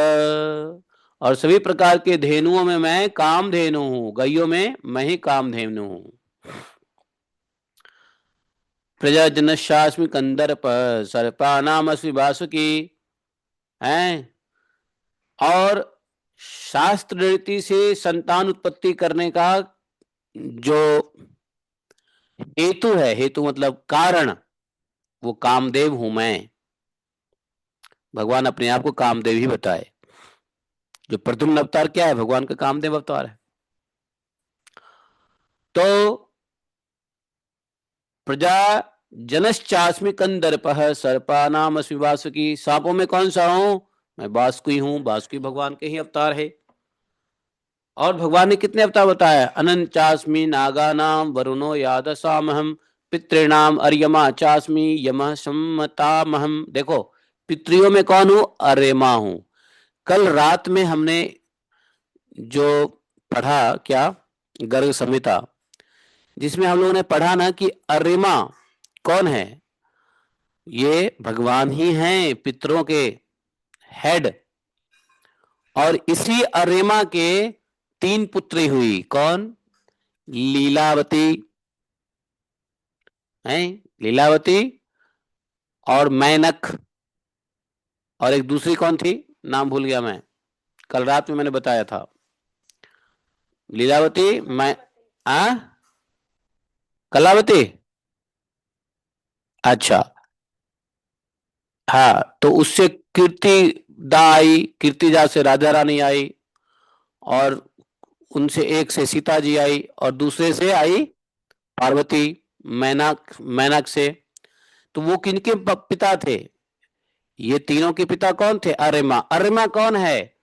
और सभी प्रकार के धेनुओं में मैं कामधेनु हूं। गायों में मैं ही कामधेनु हूं। प्रजा जनशास्मि कंदर्प सर्पानामस्मि वासुकी हैं। और शास्त्र रीति से संतान उत्पत्ति करने का जो हेतु है, हेतु मतलब कारण, वो कामदेव हूं मैं। भगवान अपने आप को कामदेव ही बताए। जो प्रद्युम्न अवतार क्या है? भगवान का कामदेव अवतार है। तो प्रजा जनश्चास्मि कंदर्पः सर्पानाम अस्मि वासुकी, सांपों में कौन सा हूं? मैं बासुकी हूं। बासुकी भगवान के ही अवतार है। और भगवान ने कितने अवतार बताया? अनंत चास्मि नागानाम वरुणो यादसामहम पितृणाम अर्यमा चास्मि यमः सम्मतामहम। देखो, पितृयों में कौन हूं? अर्यमा हूं। कल रात में हमने जो पढ़ा क्या, गर्ग संहिता, जिसमें हम लोगों ने पढ़ा ना कि अर्यमा कौन है? ये भगवान ही हैं, पितरों के हेड। और इसी अर्यमा के 3 पुत्री हुई। कौन? लीलावती है, लीलावती और मैनक। और एक दूसरी कौन थी? नाम भूल गया मैं, कल रात में मैंने बताया था। लीलावती, मैं आ कलावती। अच्छा, हाँ, तो उससे कीर्तिदा आई, कीर्तिजा से राधा रानी आई, और उनसे एक से सीता जी आई, और दूसरे से आई पार्वती, मैनाक, मैनाक से। तो वो किनके पिता थे? ये तीनों के पिता कौन थे? अर्यमा। अर्यमा कौन है?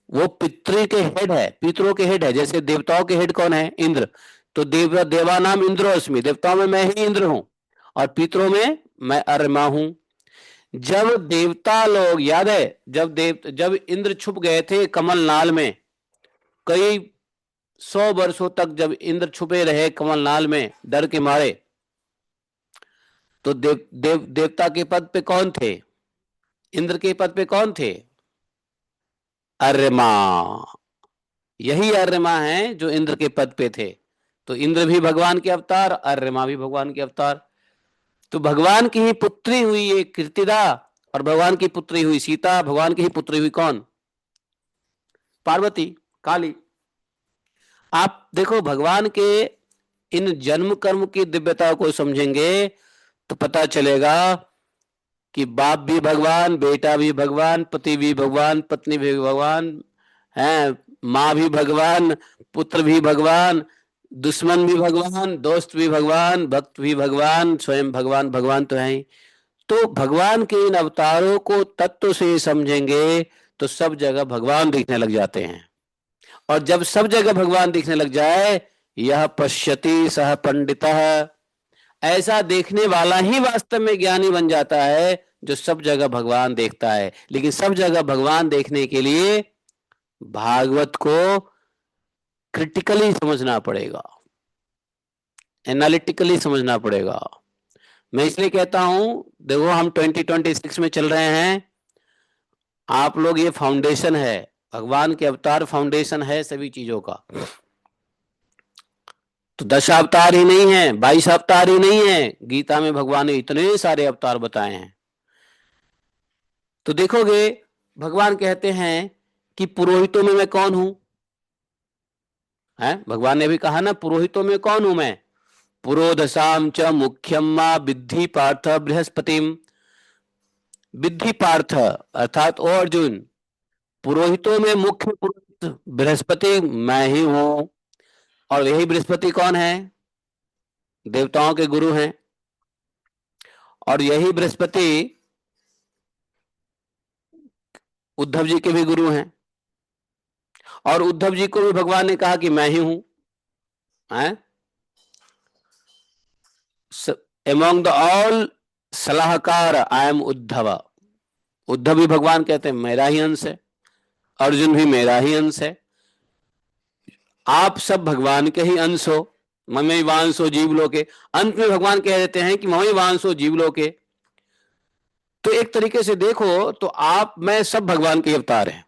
वो पितृ के हेड है, पितरों के हेड है। जैसे देवताओं के हेड कौन है? इंद्र। तो देवानाम इंद्रोस्मि, देवताओं में मैं ही इंद्र हूं, और पितरों में मैं अर्यमा हूं। जब देवता लोग, याद है, जब इंद्र छुप गए थे कमल नाल में, कई 100 वर्षों तक जब इंद्र छुपे रहे कमल नाल में डर के मारे, तो देवता के पद पे कौन थे? इंद्र के पद पे कौन थे? अर्यमा। यही अर्यमा है जो इंद्र के पद पे थे। तो इंद्र भी भगवान के अवतार, अर्यमा भी भगवान के अवतार। तो भगवान की ही पुत्री हुई ये कीर्तिदा, और भगवान की पुत्री हुई सीता। भगवान की ही पुत्री हुई कौन? पार्वती, काली। आप देखो, भगवान के इन जन्म कर्म की दिव्यता को समझेंगे तो पता चलेगा कि बाप भी भगवान, बेटा भी भगवान, पति भी भगवान, पत्नी भी भगवान है, माँ भी भगवान, पुत्र भी भगवान, दुश्मन भी भगवान, दोस्त भी भगवान, भक्त भी भगवान, स्वयं भगवान। भगवान तो है ही। तो भगवान के इन अवतारों को तत्व से समझेंगे तो सब जगह भगवान दिखने लग जाते हैं। और जब सब जगह भगवान दिखने लग जाए, यह पश्यति सह पंडितः, ऐसा देखने वाला ही वास्तव में ज्ञानी बन जाता है, जो सब जगह भगवान देखता है। लेकिन सब जगह भगवान देखने के लिए भागवत को क्रिटिकली समझना पड़ेगा, एनालिटिकली समझना पड़ेगा। मैं इसलिए कहता हूं, देखो हम 2026 में चल रहे हैं। आप लोग, ये फाउंडेशन है, भगवान के अवतार फाउंडेशन है सभी चीजों का। तो 10 अवतार ही नहीं है, 22 अवतार ही नहीं है, गीता में भगवान ने इतने सारे अवतार बताए हैं। तो देखोगे, भगवान कहते हैं कि पुरोहितों में मैं कौन हूं? है, भगवान ने भी कहा ना, पुरोहितों में कौन हूं मैं? पुरोधसाम च मुख्यम मा विद्धि पार्थ बृहस्पतिम। विद्धि पार्थ अर्थात ओ अर्जुन, पुरोहितों में मुख्य पुरोहित बृहस्पति मैं ही हूं। और यही बृहस्पति कौन है? देवताओं के गुरु हैं। और यही बृहस्पति उद्धव जी के भी गुरु हैं। और उद्धव जी को भी भगवान ने कहा कि मैं ही हूं। एमोंग द ऑल सलाहकार आई एम उद्धव। उद्धव भी भगवान कहते हैं मेरा ही अंश है, अर्जुन भी मेरा ही अंश है। आप सब भगवान के ही अंश हो। ममई वांसो जीवलोके, अंत में भगवान कह देते हैं कि ममई वांसो जीवलोके। तो एक तरीके से देखो तो आप मैं सब भगवान के अवतार हैं।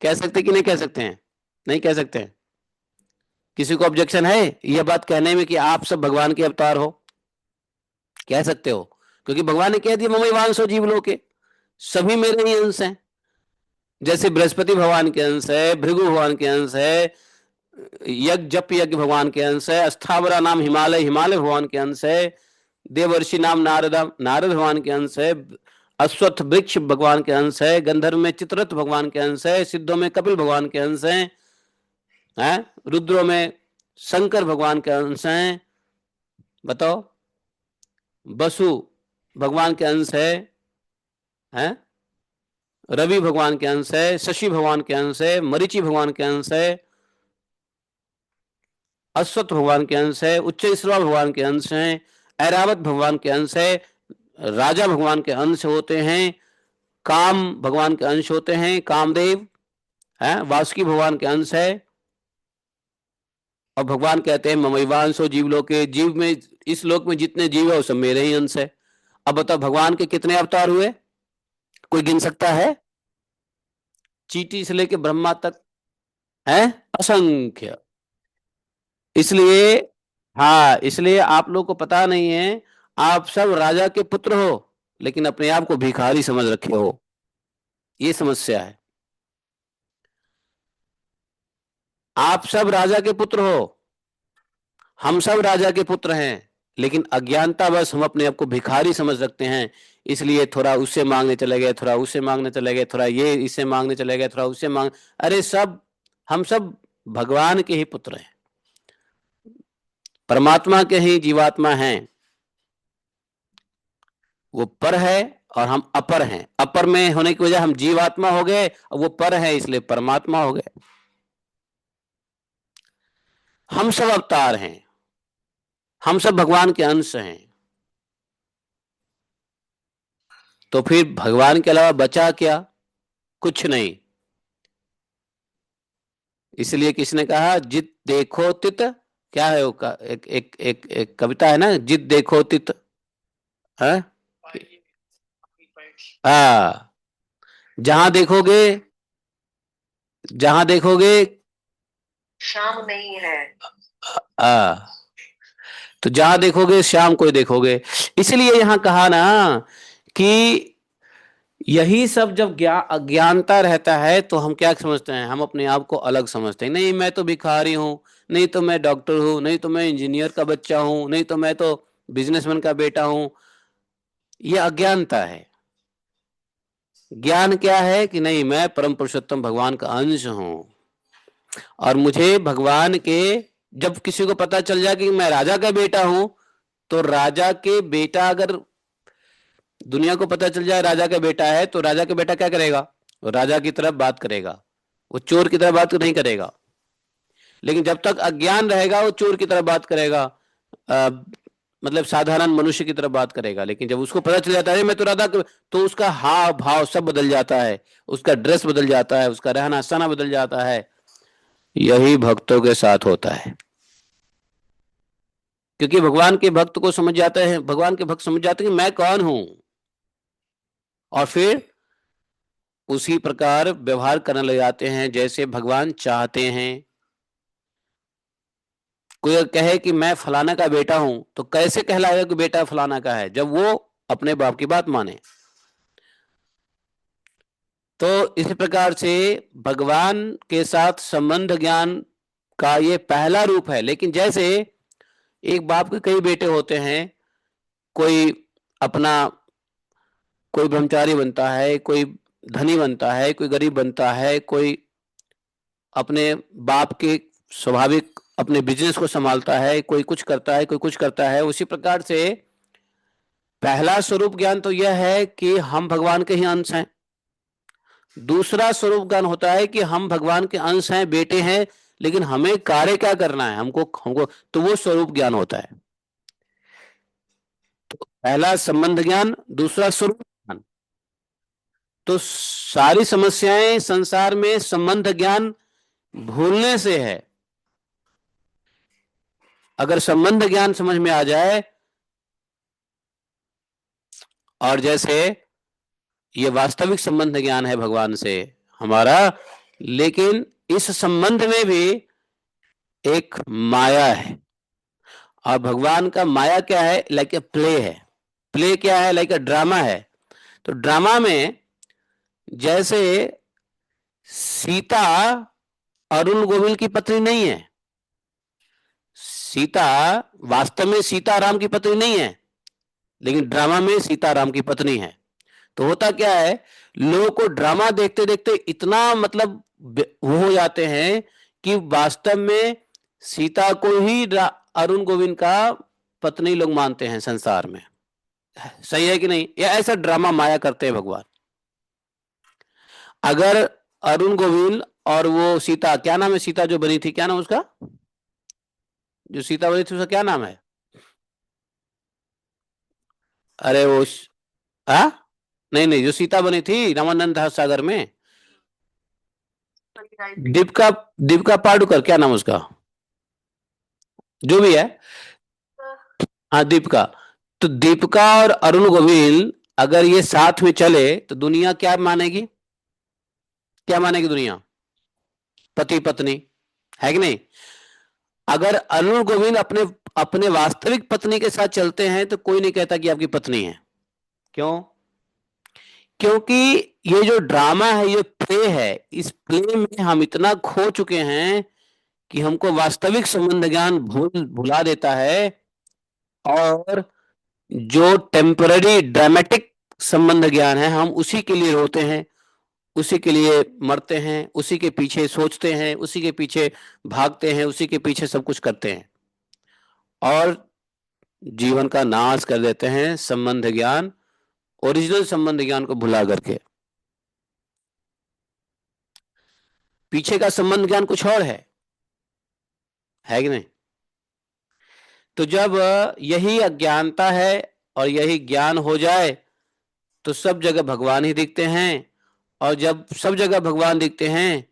कह सकते कि नहीं कह सकते हैं? नहीं कह सकते हैं। किसी को ऑब्जेक्शन है यह बात कहने में कि आप सब भगवान के अवतार हो? कह सकते हो, क्योंकि भगवान ने कह दिया ममई वांसो जीवलोके, सभी मेरे ही अंश हैं। जैसे बृहस्पति भगवान के अंश है, भृगु भगवान के अंश है, यज्ञ जप यज्ञ भगवान के अंश है, अस्थावरा नाम हिमालय हिमालय भगवान के अंश है, देवर्षि नाम नारद नारद भगवान के अंश है, अश्वत्थ वृक्ष भगवान के अंश है, गंधर्व में चित्ररथ भगवान के अंश है, सिद्धों में कपिल भगवान के अंश है, रुद्रों में शंकर भगवान के अंश हैं। बताओ, वसु भगवान के अंश है, रवि भगवान के अंश है, शशि भगवान के अंश है, मरीचि भगवान के अंश है, अश्वत्थ भगवान के अंश है, उच्चैश्रवा भगवान के अंश हैं, ऐरावत भगवान के अंश है, राजा भगवान के अंश होते हैं, काम भगवान के अंश होते हैं, कामदेव है, वासुकी भगवान के अंश है। और भगवान कहते हैं ममैवांशो जीवलोके, जीव में इस लोक में जितने जीव है वो सब मेरे ही अंश है। अब बताओ भगवान के कितने अवतार हुए? कोई गिन सकता है? चींटी से लेके ब्रह्मा तक है, असंख्य। इसलिए हाँ, इसलिए आप लोग को पता नहीं है, आप सब राजा के पुत्र हो लेकिन अपने आप को भिखारी समझ रखे हो, ये समस्या है। आप सब राजा के पुत्र हो, हम सब राजा के पुत्र हैं, लेकिन अज्ञानता बस हम अपने आप को भिखारी समझ रखते हैं। इसलिए थोड़ा उससे मांगने चले गए, थोड़ा उससे मांगने चले गए, थोड़ा ये इससे मांगने चले गए, थोड़ा उससे मांग, अरे सब हम सब भगवान के ही पुत्र हैं, परमात्मा के ही जीवात्मा हैं। वो पर है और हम अपर हैं, अपर में होने की वजह हम जीवात्मा हो गए, और वो पर है इसलिए परमात्मा हो गए। हम सब अवतार हैं, हम सब भगवान के अंश हैं। तो फिर भगवान के अलावा बचा क्या? कुछ नहीं। इसलिए किसने कहा जित देखो तित, क्या है वो का, एक कविता है ना, जित देखो तित है, हाँ, जहां देखोगे, जहां देखोगे शाम नहीं है। तो जहां देखोगे शाम को देखोगे। इसलिए यहां कहा ना कि यही सब जब अज्ञानता रहता है तो हम क्या समझते हैं, हम अपने आप को अलग समझते हैं, नहीं मैं तो भिखारी हूं, नहीं तो मैं डॉक्टर हूं, नहीं तो मैं इंजीनियर का बच्चा हूं, नहीं तो मैं तो बिजनेसमैन का बेटा हूं। ये अज्ञानता है। ज्ञान क्या है कि नहीं, मैं परम पुरुषोत्तम भगवान का अंश हूं, और मुझे भगवान के, जब किसी को पता चल जाए कि मैं राजा का बेटा हूं, तो राजा के बेटा, अगर दुनिया को पता चल जाए राजा का बेटा है, तो राजा का बेटा क्या करेगा? वो राजा की तरफ बात करेगा, वो चोर की तरफ बात नहीं करेगा। लेकिन जब तक अज्ञान रहेगा वो चोर की तरफ बात करेगा, मतलब साधारण मनुष्य की तरफ बात करेगा। लेकिन जब उसको पता चल जाता है मैं तो राधा, तो उसका हाव भाव सब बदल जाता है, उसका ड्रेस बदल जाता है, उसका रहना सहना बदल जाता है। यही भक्तों के साथ होता है, क्योंकि भगवान के भक्त को समझ जाते हैं, भगवान के भक्त समझ जाते हैं कि मैं कौन हूं, और फिर उसी प्रकार व्यवहार करने लग जाते हैं जैसे भगवान चाहते हैं। कोई कहे कि मैं फलाना का बेटा हूं, तो कैसे कहलाएगा कि बेटा फलाना का है? जब वो अपने बाप की बात माने। तो इस प्रकार से भगवान के साथ संबंध ज्ञान का ये पहला रूप है। लेकिन जैसे एक बाप के कई बेटे होते हैं, कोई अपना, कोई ब्रह्मचारी बनता है, कोई धनी बनता है, कोई गरीब बनता है, कोई अपने बाप के स्वाभाविक अपने बिजनेस को संभालता है, कोई कुछ करता है, कोई कुछ करता है। उसी प्रकार से पहला स्वरूप ज्ञान तो यह है कि हम भगवान के ही अंश हैं। दूसरा स्वरूप ज्ञान होता है कि हम भगवान के अंश हैं, बेटे हैं, लेकिन हमें कार्य क्या करना है, हमको हमको तो वो स्वरूप ज्ञान होता है। तो पहला संबंध ज्ञान, दूसरा स्वरूप ज्ञान। तो सारी समस्याएं संसार में संबंध ज्ञान भूलने से है। अगर संबंध ज्ञान समझ में आ जाए, और जैसे ये वास्तविक संबंध ज्ञान है भगवान से हमारा, लेकिन इस संबंध में भी एक माया है, और भगवान का माया क्या है? लाइक ए प्ले है। प्ले क्या है? लाइक ए ड्रामा है। तो ड्रामा में जैसे सीता अरुण गोविल की पत्नी नहीं है, सीता वास्तव में सीता राम की पत्नी नहीं है, लेकिन ड्रामा में सीता राम की पत्नी है। तो होता क्या है, लोगों को ड्रामा देखते देखते इतना मतलब वो हो जाते हैं कि वास्तव में सीता को ही अरुण गोविंद का पत्नी लोग मानते हैं संसार में। सही है कि नहीं? या ऐसा ड्रामा माया करते हैं भगवान। अगर अरुण गोविल और वो सीता, क्या नाम है सीता जो बनी थी, क्या नाम उसका, जो सीता बनी थी उसका क्या नाम है? अरे वो हाँ, नहीं नहीं, जो सीता बनी थी रामानंद सागर में, दीपिका, दीपिका पादुकोण, क्या नाम उसका, जो भी है, हाँ दीपिका। तो दीपिका और अरुण गोविल अगर ये साथ में चले तो दुनिया क्या मानेगी? क्या मानेगी दुनिया? पति पत्नी, है कि नहीं? अगर अरुण गोविल अपने अपने वास्तविक पत्नी के साथ चलते हैं तो कोई नहीं कहता कि आपकी पत्नी है। क्यों? क्योंकि ये जो ड्रामा है, ये प्ले है, इस प्ले में हम इतना खो चुके हैं कि हमको वास्तविक संबंध ज्ञान भुला देता है। और जो टेम्पररी ड्रामेटिक संबंध ज्ञान है, हम उसी के लिए रोते हैं, उसी के लिए मरते हैं, उसी के पीछे सोचते हैं, उसी के पीछे भागते हैं, उसी के पीछे सब कुछ करते हैं, और जीवन का नाश कर देते हैं संबंध ज्ञान, ओरिजिनल संबंध ज्ञान को भुला करके। पीछे का संबंध ज्ञान कुछ और है कि नहीं? तो जब यही अज्ञानता है और यही ज्ञान हो जाए तो सब जगह भगवान ही दिखते हैं, और जब सब जगह भगवान दिखते हैं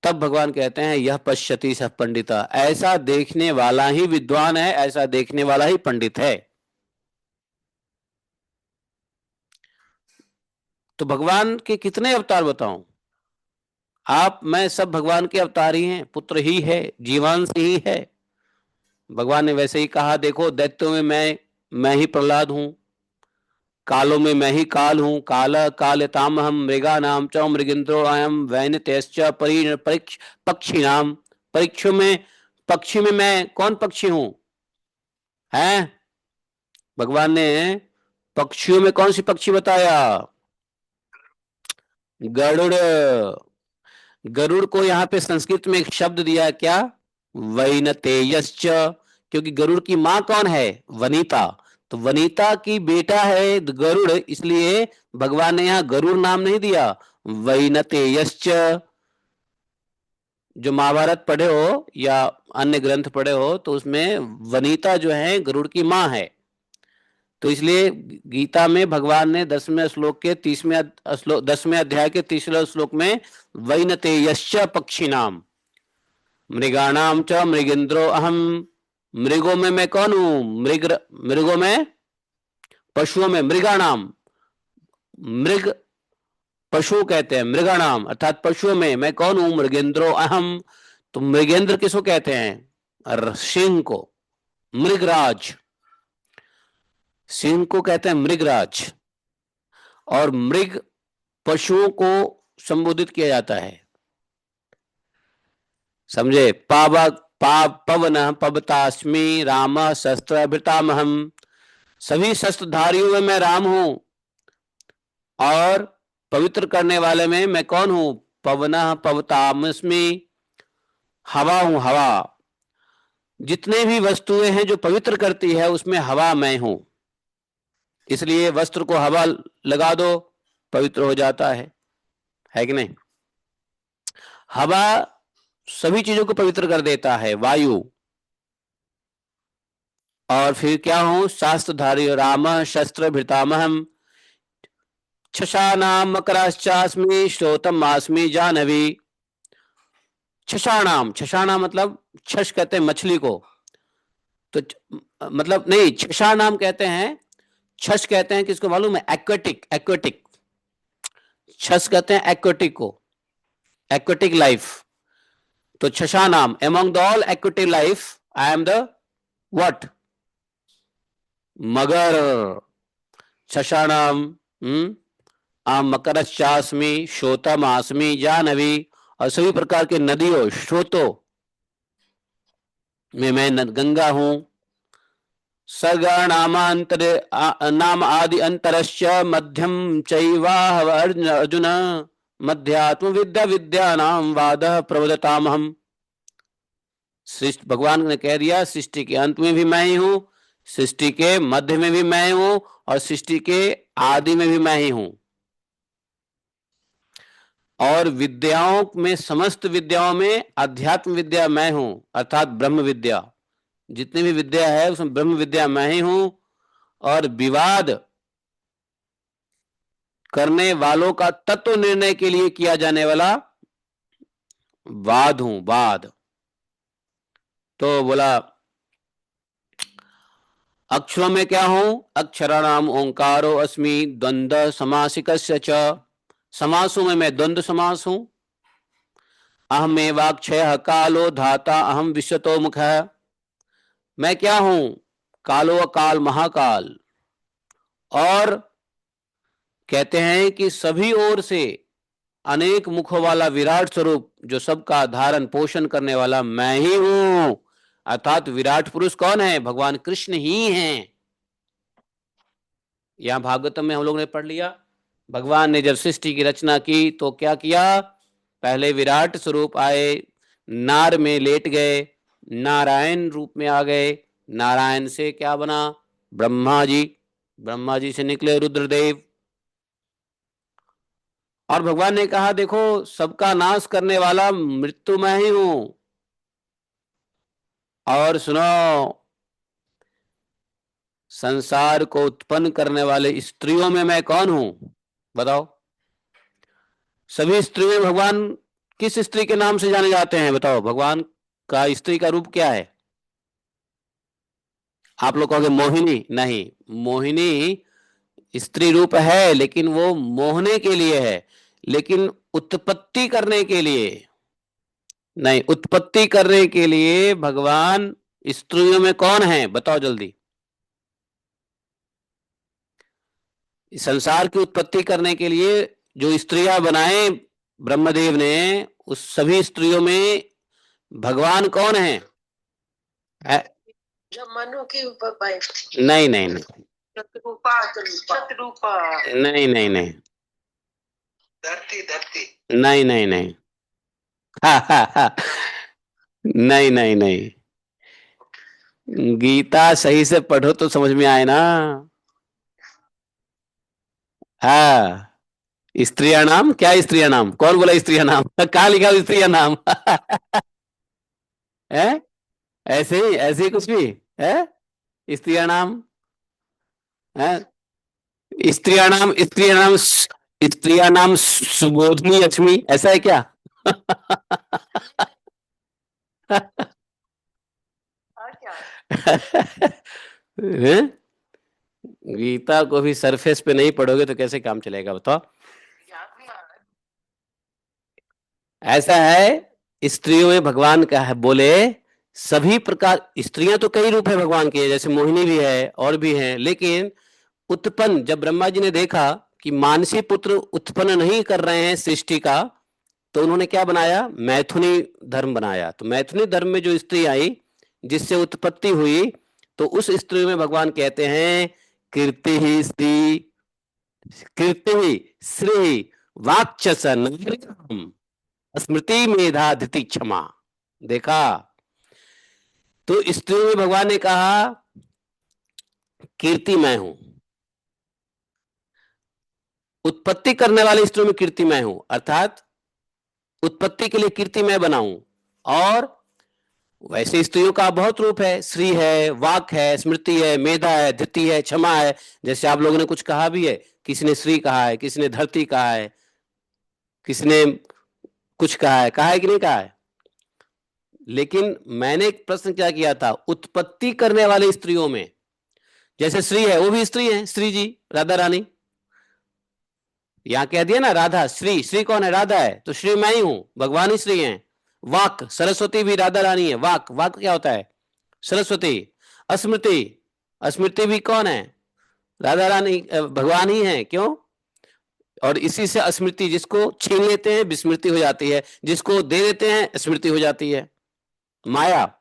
तब भगवान कहते हैं यह पश्यति स पंडिता, ऐसा देखने वाला ही विद्वान है, ऐसा देखने वाला ही पंडित है। तो भगवान के कितने अवतार बताऊं? आप मैं सब भगवान के अवतार ही हैं, पुत्र ही है, जीवांश ही है। भगवान ने वैसे ही कहा, देखो दैत्यों में मैं ही प्रहलाद हूं, कालों में मैं ही काल हूं, काल कालताम हम मृगा नाम च मृगिंद्रो अयम वैनतेश्च पक्षी नाम, परीक्षों में पक्षी में मैं कौन पक्षी हूं? हैं? भगवान ने पक्षियों में कौन सी पक्षी बताया? गरुड़। गरुड़ को यहाँ पे संस्कृत में एक शब्द दिया, क्या? वैनतेयश्च। क्योंकि गरुड़ की माँ कौन है? वनिता। तो वनिता की बेटा है गरुड़, इसलिए भगवान ने यहाँ गरुड़ नाम नहीं दिया, वैनतेयश्च। जो महाभारत पढ़े हो या अन्य ग्रंथ पढ़े हो तो उसमें वनिता जो है गरुड़ की माँ है। तो इसलिए गीता में भगवान ने 10वें श्लोक के 10वें अध्याय के 30वें श्लोक में वैनतेयश्च पक्षिणाम मृगाणाम च मृगेंद्रो अहम, मृगों में मैं कौन हूं? मृगों में, पशुओं में, मृगाणाम, मृग पशु कहते हैं, मृगाणाम अर्थात पशुओं में मैं कौन हूं? मृगेंद्रो अहम। तो मृगेंद्र किसको कहते हैं? सिंह को। मृगराज, सिंह को कहते हैं मृगराज। और मृग पशुओं को संबोधित किया जाता है, समझे? पवन पवतास्मि राम शस्त्र भृतामहम, सभी शस्त्रधारियों में मैं राम हूं, और पवित्र करने वाले में मैं कौन हूं? पवन पवतामस्मि, हवा हूं, हवा। जितने भी वस्तुएं हैं जो पवित्र करती है उसमें हवा मैं हूं, इसलिए वस्त्र को हवा लगा दो, पवित्र हो जाता है कि नहीं? हवा सभी चीजों को पवित्र कर देता है, वायु। और फिर क्या हूं? शास्त्रधारी राम शस्त्र भृतामहम, छशानाम मकराश्चास्मि श्रोतम आस्मि जानवी। छशाणाम, छशाणाम मतलब छश कहते हैं मछली को, तो मतलब नहीं, छशाणाम कहते हैं, छश कहते हैं किसको मालूम है? Aquatic, aquatic. छश कहते हैं एक्वेटिक को, एक्वेटिक लाइफ। तो छशानाम, among the all aquatic life I am the what? मगर। छशानाम आम मकरश्चास्मि श्रोतम आस्मि जानवी, और सभी प्रकार के नदियों स्रोतों में मैं गंगा हूं। सर्गाणामांतर नाम आदि अंतरश्च मध्यम चैवाह अर्जुन, मध्यात्म विद्या विद्यानाम वादः प्रवदतामहम्। सृष्टि, भगवान ने कह दिया सृष्टि के अंत में भी मैं ही हूं, सृष्टि के मध्य में भी मैं हूं, और सृष्टि के आदि में भी मैं ही हूं। और विद्याओं में, समस्त विद्याओं में अध्यात्म विद्या मैं हूं, अर्थात ब्रह्म विद्या। जितनी भी विद्या है उसमें ब्रह्म विद्या मैं ही हूं। और विवाद करने वालों का तत्व निर्णय के लिए किया जाने वाला वाद हूं, वाद। तो बोला अक्षरों में क्या हूं? अक्षराणाम ओंकारो अस्मि द्वंद्व समासिकस्य च। समासों में मैं द्वंद्व समास हूं। अहमेवाक्षय कालो धाता अहम विश्वतो मुख। मैं क्या हूं? कालो अकाल महाकाल। और कहते हैं कि सभी ओर से अनेक मुखों वाला विराट स्वरूप, जो सबका धारण पोषण करने वाला मैं ही हूं। अर्थात विराट पुरुष कौन है? भगवान कृष्ण ही हैं। यहां भागवतम में हम लोग ने पढ़ लिया, भगवान ने जब सृष्टि की रचना की तो क्या किया? पहले विराट स्वरूप आए, नार में लेट गए, नारायण रूप में आ गए, नारायण से क्या बना? ब्रह्मा जी, ब्रह्मा जी से निकले रुद्रदेव। और भगवान ने कहा देखो सबका नाश करने वाला मृत्यु मैं ही हूं। और सुनो, संसार को उत्पन्न करने वाले स्त्रियों में मैं कौन हूं? बताओ। सभी स्त्रियों में भगवान किस स्त्री के नाम से जाने जाते हैं? बताओ, भगवान का स्त्री का रूप क्या है? आप लोग कहोगे मोहिनी। नहीं, मोहिनी स्त्री रूप है, लेकिन वो मोहने के लिए है, लेकिन उत्पत्ति करने के लिए नहीं। उत्पत्ति करने के लिए भगवान स्त्रियों में कौन है? बताओ जल्दी। संसार की उत्पत्ति करने के लिए जो स्त्रियां बनाए ब्रह्मदेव ने, उस सभी स्त्रियों में भगवान कौन है? जो मनु की वाइफ थी। नहीं नहीं नहीं, शतरूपा शतरूपा। नहीं नहीं नहीं, धरती धरती। नहीं नहीं नहीं, नहीं नहीं नहीं। गीता सही से पढ़ो तो समझ में आए ना। हाँ, स्त्रिया नाम क्या? स्त्रिया नाम कौन बोला? स्त्रिया नाम कहाँ लिखा स्त्रिया नाम? है ऐसे ही कुछ भी है? स्त्रिया नाम है? स्त्रिया नाम सुबोधनी लक्ष्मी, ऐसा है क्या? हैं? गीता को भी सरफेस पे नहीं पढ़ोगे तो कैसे काम चलेगा बताओ। ऐसा है, स्त्रियों में भगवान का है, बोले सभी प्रकार। स्त्रियां तो कई रूप है भगवान के, जैसे मोहिनी भी है और भी है, लेकिन उत्पन्न जब ब्रह्मा जी ने देखा कि मानसी पुत्र उत्पन्न नहीं कर रहे हैं सृष्टि का, तो उन्होंने क्या बनाया? मैथुनी धर्म बनाया। तो मैथुनी धर्म में जो स्त्री आई, जिससे उत्पत्ति हुई, तो उस स्त्री में भगवान कहते हैं कीर्ति ही स्त्री, कीर्ति ही श्री वाक्चस स्मृति मेधा धृति क्षमा। देखा? तो स्त्री में भगवान ने कहा कीर्ति मैं हूं, उत्पत्ति करने वाले स्त्रियों में कीर्ति मैं हूं, अर्थात उत्पत्ति के लिए कीर्ति मैं बनाऊं। और वैसे स्त्रियों का बहुत रूप है, श्री है, वाक है, स्मृति है, मेधा है, धृति है, क्षमा है। जैसे आप लोगों ने कुछ कहा भी है, किसी ने श्री कहा है, किसी ने धरती कहा है, किसी ने कुछ कहा है कि नहीं कहा है? लेकिन मैंने एक प्रश्न क्या किया था, उत्पत्ति करने वाली स्त्रियों में जैसे श्री है, वो भी स्त्री है, श्री जी, राधा रानी। यहां कह दिया ना राधा श्री, श्री कौन है? राधा है, तो श्री मैं ही हूं, भगवान ही श्री हैं। वाक, सरस्वती भी राधा रानी है। वाक, वाक क्या होता है? सरस्वती। स्मृति, स्मृति भी कौन है? राधा रानी, भगवान ही है। क्यों? और इसी से स्मृति, जिसको छीन लेते हैं विस्मृति हो जाती है, जिसको दे देते हैं स्मृति हो जाती है। माया,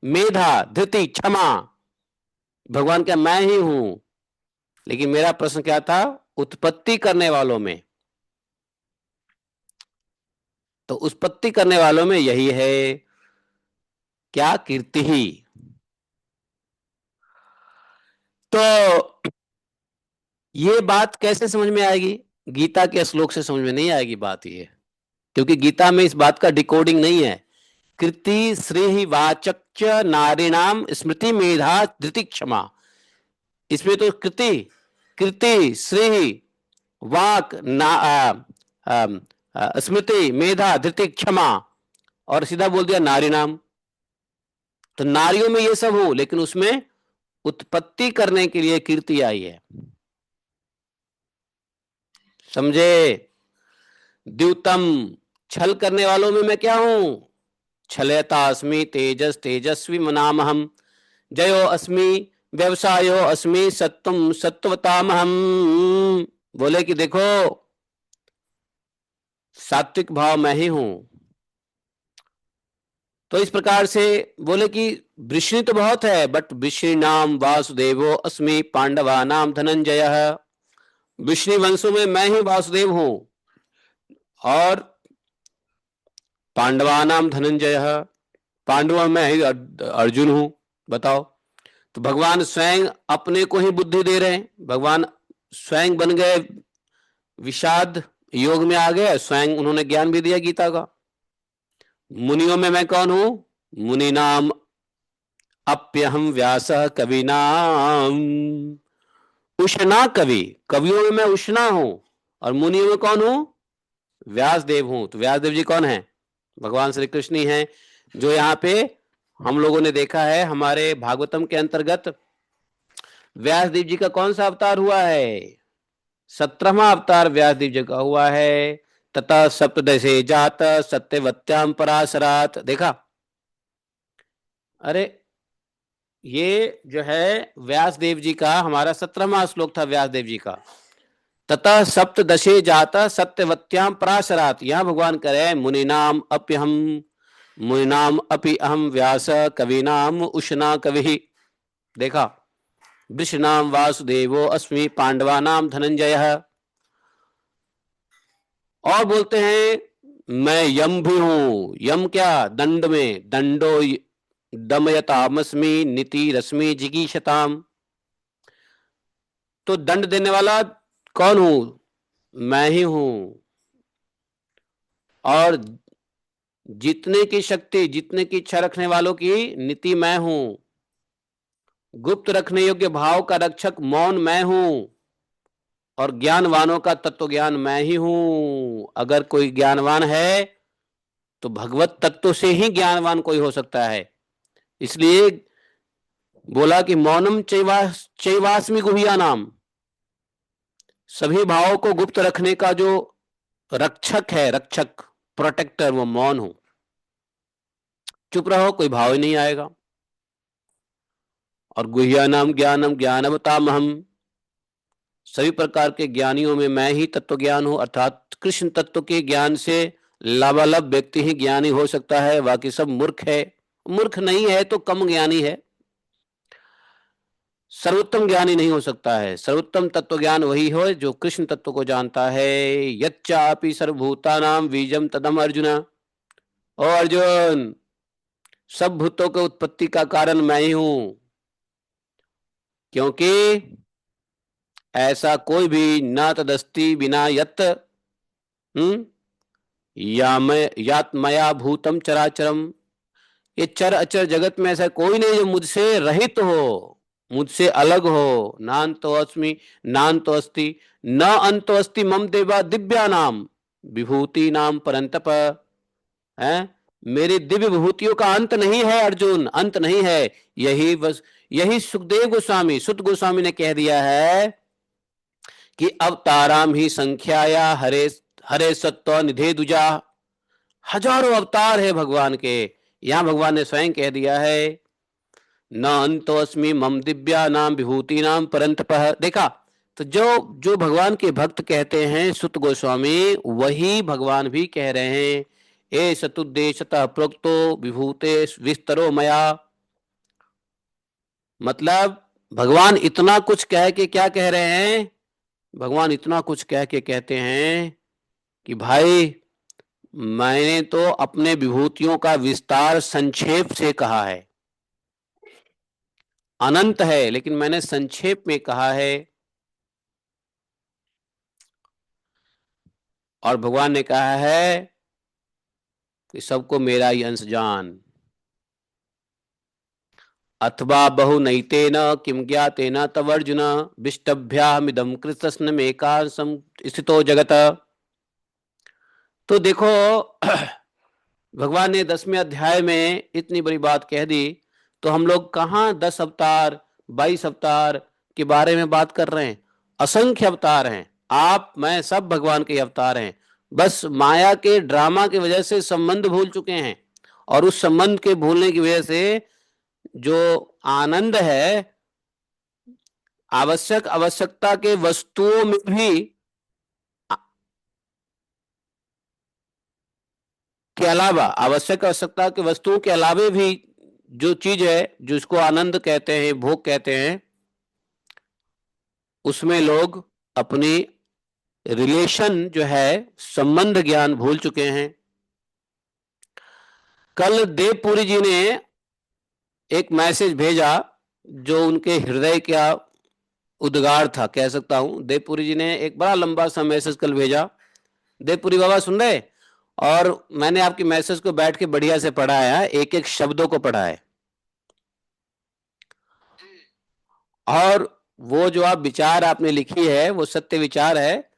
मेधा, धृति, क्षमा, भगवान क्या मैं ही हूं। लेकिन मेरा प्रश्न क्या था? उत्पत्ति करने वालों में। तो उत्पत्ति करने वालों में यही है क्या? कीर्ति ही। तो ये बात कैसे समझ में आएगी? गीता के श्लोक से समझ में नहीं आएगी बात ये, क्योंकि गीता में इस बात का डिकोडिंग नहीं है। कृति श्री वाचक्च नारीणाम स्मृति मेधा धृति क्षमा। इसमें तो कृति, कृति श्री वाक ना स्मृति मेधा धृति क्षमा, और सीधा बोल दिया नारीणाम। तो नारियों में ये सब हो, लेकिन उसमें उत्पत्ति करने के लिए कीर्ति आई है। समझे? द्यूतम, छल करने वालों में मैं क्या हूं? छलयता अस्मि तेजस तेजस्वी मनामहम, जयो अस्मि व्यवसायो अस्मि सत्वम सत्वतामहम। बोले कि देखो सात्विक भाव मैं ही हूं। तो इस प्रकार से बोले कि वृष्णि तो बहुत है, बट वृष्णि नाम वासुदेवो अस्मि पांडवा नाम धनंजय। वृष्णि वंशों में मैं ही वासुदेव हूं और पांडवा नाम धनंजय, पांडवों में ही अर्जुन हूं। बताओ। तो भगवान स्वयं अपने को ही बुद्धि दे रहे हैं। भगवान स्वयं बन गए, विषाद योग में आ गए, स्वयं उन्होंने ज्ञान भी दिया गीता का। मुनियों में मैं कौन हूं? मुनि नाम अप्यहम व्यास कवि नाम उष्णा कवि। कवियों में मैं उष्णा हूं और मुनियों में कौन हूं? व्यास देव हूं। तो व्यास देव जी कौन है? भगवान श्री कृष्ण ही हैं। जो यहाँ पे हम लोगों ने देखा है हमारे भागवतम के अंतर्गत व्यास देव जी का कौन सा अवतार हुआ है? 17वां अवतार व्यास देव जी का हुआ है। तथा सप्तदशे जात सत्यवत्याम पराशरात। देखा? अरे ये जो है व्यास देव जी का हमारा 17वां श्लोक था व्यास देव जी का। तथा सप्तदशे जाता सत्यवत्याम पराशरात। यहां भगवान करे मुनिनाम अप्यहम, मुनिनाम अपि अहम व्यास कविनाम उष्णा कवि। देखा? वृषनाम वासुदेवो अस्मि पांडवानाम धनंजय। और बोलते हैं मैं यम भी हूं। यम क्या? दंड में, दंडो दमयतामस्मि नीति रश्मि जिगीषताम। तो दंड देने वाला कौन हूं? मैं ही हूं। और जीतने की शक्ति, जीतने की इच्छा रखने वालों की नीति मैं हूं। गुप्त रखने योग्य भाव का रक्षक मौन मैं हूं। और ज्ञानवानों का तत्व ज्ञान मैं ही हूं। अगर कोई ज्ञानवान है तो भगवत तत्व से ही ज्ञानवान कोई हो सकता है। इसलिए बोला कि मौनम चैवास्मि गुह्या नाम। सभी भावों को गुप्त रखने का जो रक्षक है, रक्षक प्रोटेक्टर, वो मौन हो। चुप रहो, कोई भाव ही नहीं आएगा। और गुह्या नाम ज्ञानम ज्ञानवतामहम। सभी प्रकार के ज्ञानियों में मैं ही तत्व ज्ञान हूं, अर्थात कृष्ण तत्व के ज्ञान से लाभालाभ व्यक्ति ही ज्ञानी हो सकता है, बाकी सब मूर्ख है। मूर्ख नहीं है तो कम ज्ञानी है। सर्वोत्तम ज्ञानी नहीं हो सकता है। सर्वोत्तम तत्व ज्ञान वही हो जो कृष्ण तत्व को जानता है। यच्चापि सर्वभूतानां बीजम तदम अर्जुन। ओ अर्जुन, सब भूतों के उत्पत्ति का कारण मैं ही हूं, क्योंकि ऐसा कोई भी न तदस्ति बिना यत यात्मया भूतम चराचरम। ये चर अचर जगत में ऐसा कोई नहीं जो मुझसे रहित हो, मुझसे अलग हो। नान्तो अस्मि नान्तो अस्ति न अंतो अस्ति मम देवा दिव्या नाम विभूति नाम परंतप। है, मेरी दिव्य विभूतियों का अंत नहीं है अर्जुन, अंत नहीं है। यही बस, यही सुखदेव गोस्वामी, सुत गोस्वामी ने कह दिया है कि अवताराम ही संख्याया हरे हरे सत्व निधे दुजा। हजारों अवतार है भगवान के। यहां भगवान ने स्वयं कह दिया है, न अंतोस्मि मम दिव्या नाम विभूति नाम परंतपः। देखा, तो जो जो भगवान के भक्त कहते हैं सुत गोस्वामी, वही भगवान भी कह रहे हैं, ए सतुद्देशतः प्रोक्तो विभूते विस्तरो मया। मतलब भगवान इतना कुछ कह के क्या कह रहे हैं, भगवान इतना कुछ कह के कहते हैं कि भाई मैंने तो अपने विभूतियों का विस्तार संक्षेप से कहा है, अनंत है लेकिन मैंने संक्षेप में कहा है। और भगवान ने कहा है कि सबको मेरा ही अंश जान। अथवा बहु नैतेन किम ज्ञातेन तवर्जुन विष्टभ्यामिदं कृतस्नमेकांशं स्थितो जगत। तो देखो भगवान ने 10वें अध्याय में इतनी बड़ी बात कह दी, तो हम लोग कहाँ 10 अवतार 22 अवतार के बारे में बात कर रहे हैं। असंख्य अवतार हैं, आप मैं सब भगवान के अवतार हैं। बस माया के ड्रामा की वजह से संबंध भूल चुके हैं, और उस संबंध के भूलने की वजह से जो आनंद है आवश्यकता के वस्तुओं में भी के अलावा, आवश्यकता के वस्तुओं के अलावे भी जो चीज है जिसको आनंद कहते हैं, भोग कहते हैं, उसमें लोग अपनी रिलेशन जो है, संबंध ज्ञान भूल चुके हैं। कल देवपुरी जी ने एक मैसेज भेजा जो उनके हृदय का उद्गार था, कह सकता हूं। देवपुरी जी ने एक बड़ा लंबा सा मैसेज कल भेजा। देवपुरी बाबा सुन रहे? और मैंने आपकी मैसेज को बैठ के बढ़िया से पढ़ा है, एक एक शब्दों को पढ़ा है। और वो जो आप विचार आपने लिखी है वो सत्य विचार है,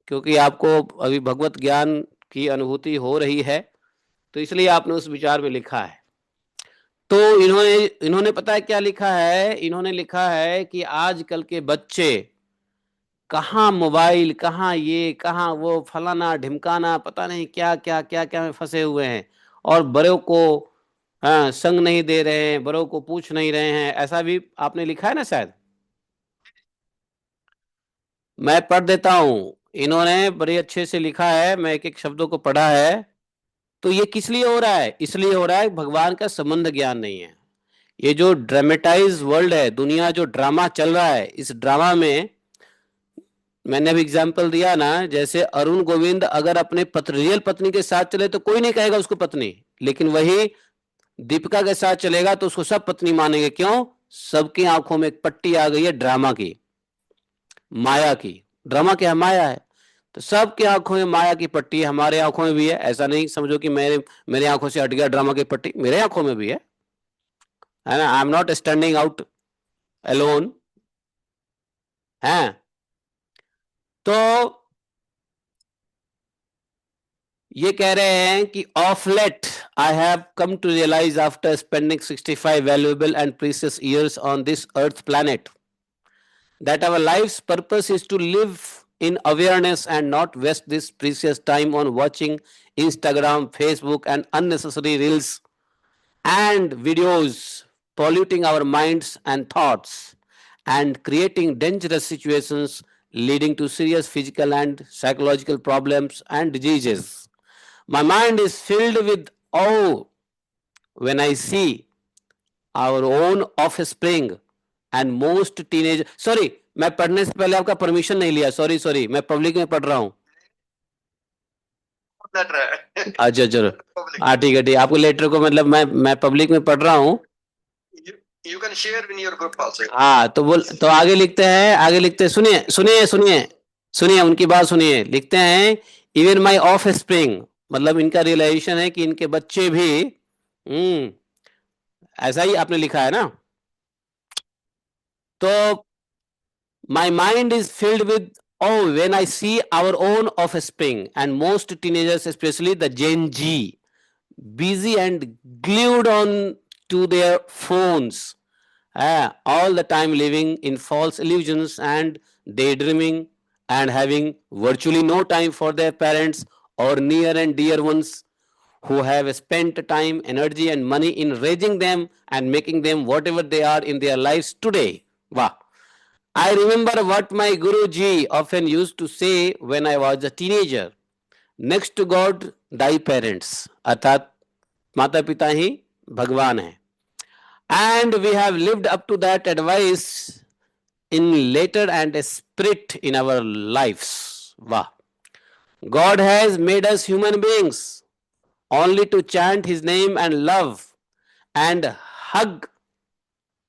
क्योंकि आपको अभी भगवत ज्ञान की अनुभूति हो रही है, तो इसलिए आपने उस विचार में लिखा है। तो इन्होंने पता है क्या लिखा है? इन्होंने लिखा है कि आजकल के बच्चे कहाँ मोबाइल, कहाँ ये, कहाँ वो, फलाना ढिमकाना, पता नहीं क्या क्या क्या क्या में फंसे हुए हैं, और बड़ों को हाँ संग नहीं दे रहे हैं, बड़ों को पूछ नहीं रहे हैं। ऐसा भी आपने लिखा है ना शायद। मैं पढ़ देता हूं, इन्होंने बड़े अच्छे से लिखा है, मैं एक एक शब्दों को पढ़ा है। तो ये किस लिए हो रहा है? इसलिए हो रहा है भगवान का संबंध ज्ञान नहीं है। ये जो ड्रामेटाइज वर्ल्ड है, दुनिया जो ड्रामा चल रहा है, इस ड्रामा में मैंने अभी एग्जाम्पल दिया ना, जैसे अरुण गोविंद अगर अपने रियल पत्नी के साथ चले तो कोई नहीं कहेगा उसको पत्नी, लेकिन वही दीपिका के साथ चलेगा तो उसको सब पत्नी मानेंगे। क्यों? सबकी आंखों में एक पट्टी आ गई है ड्रामा की, माया की। ड्रामा क्या है? माया है। तो सबकी आंखों में माया की पट्टी, हमारे आंखों में भी है। ऐसा नहीं समझो कि मेरे आंखों से हट गया ड्रामा की पट्टी, मेरे आंखों में भी है ना। I am not standing out alone है। तो ये कह रहे हैं कि of late I have come to realise after spending 65 valuable and precious years on this earth planet that our life's purpose is to live in awareness and not waste this precious time on watching Instagram, Facebook, and unnecessary reels and videos, polluting our minds and thoughts and creating dangerous situations leading to serious physical and psychological problems and diseases. My mind is filled with awe when I see our own offspring and most teenage, sorry मैं पढ़ने से पहले आपका permission नहीं लिया, sorry मैं public में पढ़ रहा हूँ। अच्छा चलो, हाँ ठीक है, आपको लेटर को मतलब मैं पब्लिक में पढ़ रहा हूँ। You can share in your group also. हाँ तो आगे लिखते हैं, सुनिए उनकी बात सुनिए। लिखते हैं इवन माई ऑफ स्प्रिंग, मतलब इनका रियलाइजेशन है कि इनके बच्चे भी ऐसा ही आपने लिखा है ना। तो my mind is filled with awe when I see our own offspring and most teenagers, especially the Gen Z, busy and glued on to their phones, all the time living in false illusions and daydreaming and having virtually no time for their parents or near and dear ones who have spent time, energy, and money in raising them and making them whatever they are in their lives today. Wow. I remember what my Guruji often used to say when I was a teenager. Next to God, thy parents. अर्थात माता पिता ही भगवान है. And we have lived up to that advice in later and spirit in our lives. Wow. God has made us human beings only to chant his name and love and hug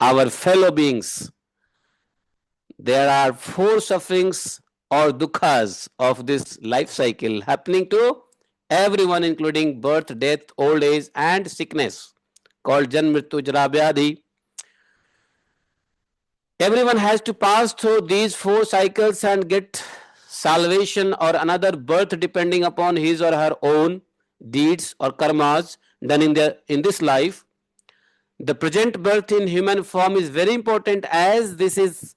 our fellow beings. There are four sufferings or dukkhas of this life cycle happening to everyone, including birth, death, old age, and sickness, called Jan Mrityu Jara Vyadhi. Everyone has to pass through these four cycles and get salvation or another birth depending upon his or her own deeds or karmas done in this life. The present birth in human form is very important as this is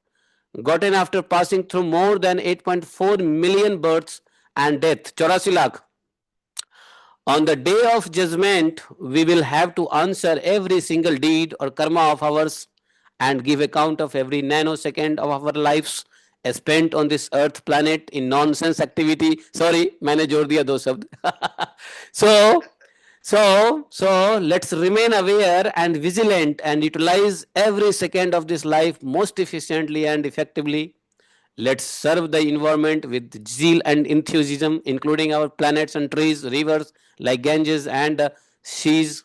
gotten after passing through more than 8.4 million births and death. 84 lakh. On the day of judgment, we will have to answer every single deed or karma of ours and give account of every nanosecond of our lives spent on this earth planet in nonsense activity. Sorry, मैंने जोड़ दिया दो शब्द. So let's remain aware and vigilant and utilize every second of this life most efficiently and effectively. Let's serve the environment with zeal and enthusiasm, including our planets and trees, rivers like Ganges and seas,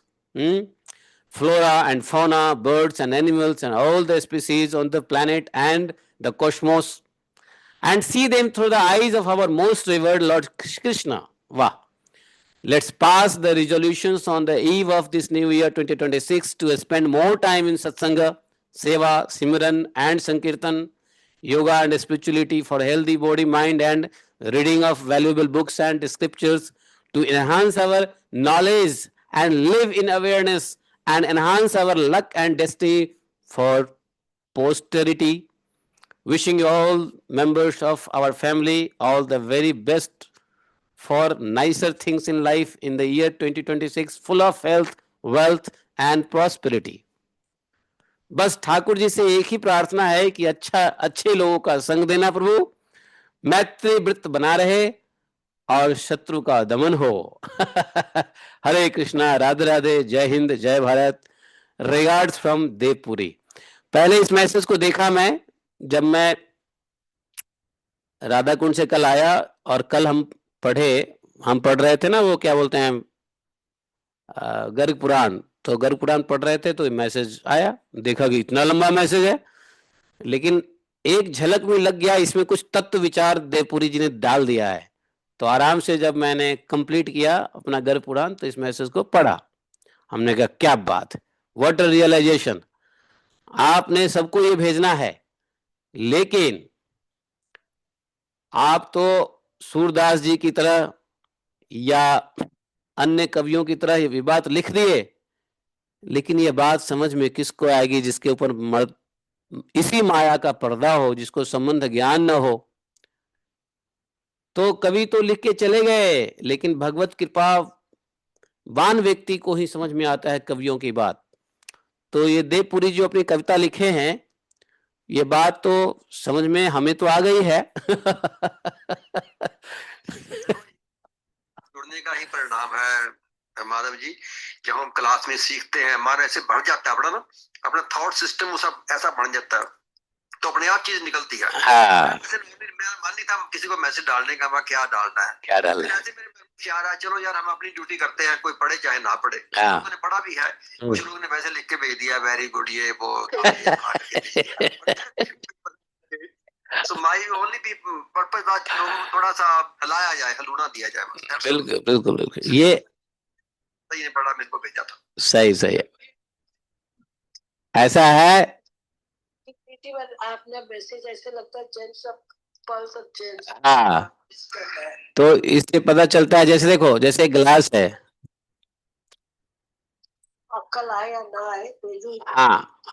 flora and fauna, birds and animals, and all the species on the planet and the cosmos, and see them through the eyes of our most revered Lord Krishna. Wow. Let's pass the resolutions on the eve of this new year 2026 to spend more time in Satsanga, Seva, Simran, and Sankirtan, yoga and spirituality for healthy body, mind, and reading of valuable books and scriptures to enhance our knowledge and live in awareness and enhance our luck and destiny for posterity. Wishing you all members of our family all the very best for nicer things in life in the year 2026, full of health, wealth and prosperity. बस ठाकुर जी से एक ही प्रार्थना है कि अच्छे लोगों का संग देना प्रभु, मैत्री वृत्त बना रहे और शत्रु का दमन हो. हरे कृष्णा, राधे राधे, जय हिंद, जय भारत. Regards from Deopuri. पहले इस मैसेज को देखा मैं जब मैं राधा कुंड से कल आया और कल हम पढ़ रहे थे ना, वो क्या बोलते हैं, गर्ग पुराण. तो गर्ग पुराण पढ़ रहे थे तो मैसेज आया, देखा कि इतना लंबा मैसेज है, लेकिन एक झलक में लग गया इसमें कुछ तत्व विचार देवपुरी जी ने डाल दिया है. तो आराम से जब मैंने कंप्लीट किया अपना गर्ग पुराण तो इस मैसेज को पढ़ा. हमने कहा क्या बात, व्हाट अ रियलाइजेशन. आपने सबको ये भेजना है, लेकिन आप तो सूरदास जी की तरह या अन्य कवियों की तरह ये बात लिख दिए, लेकिन ये बात समझ में किसको आएगी जिसके ऊपर इसी माया का पर्दा हो, जिसको संबंध ज्ञान न हो. तो कवि तो लिख के चले गए, लेकिन भगवत कृपा वान व्यक्ति को ही समझ में आता है कवियों की बात. तो ये देवपुरी जो अपनी कविता लिखे हैं, ये बात तो समझ में हमें तो आ गई है. जुड़ने का ही परिणाम है माधव जी. जब हम क्लास में सीखते हैं, मन ऐसे बढ़ जाता है अपना ना, अपना थॉट सिस्टम सब ऐसा बन जाता है, तो अपने आप चीज निकलती है. मेरा मन नहीं था किसी को मैसेज डालने का, मैं क्या डालना है, क्या डालना है. ऐसे मेरे ख्याल आया, चलो यार हम अपनी ड्यूटी करते हैं, कोई पढ़े चाहे ना पढ़े. मैंने पढ़ा भी है, कुछ लोगों ने वैसे लिख के भेज दिया, वेरी गुड, ये वो. So my only purpose was थोड़ा सा हलाया जाए, हलूना दिया जाए. बिल्कुल बिल्कुल बिल्कुल. ये सही ने पढ़ा, मेरे को भेजा था. सही सही ऐसा है. आपने मैसेज ऐसे लगता है change of pulse of change. हाँ, तो इससे पता चलता है, जैसे देखो, जैसे गिलास है, कल आए या ना आए.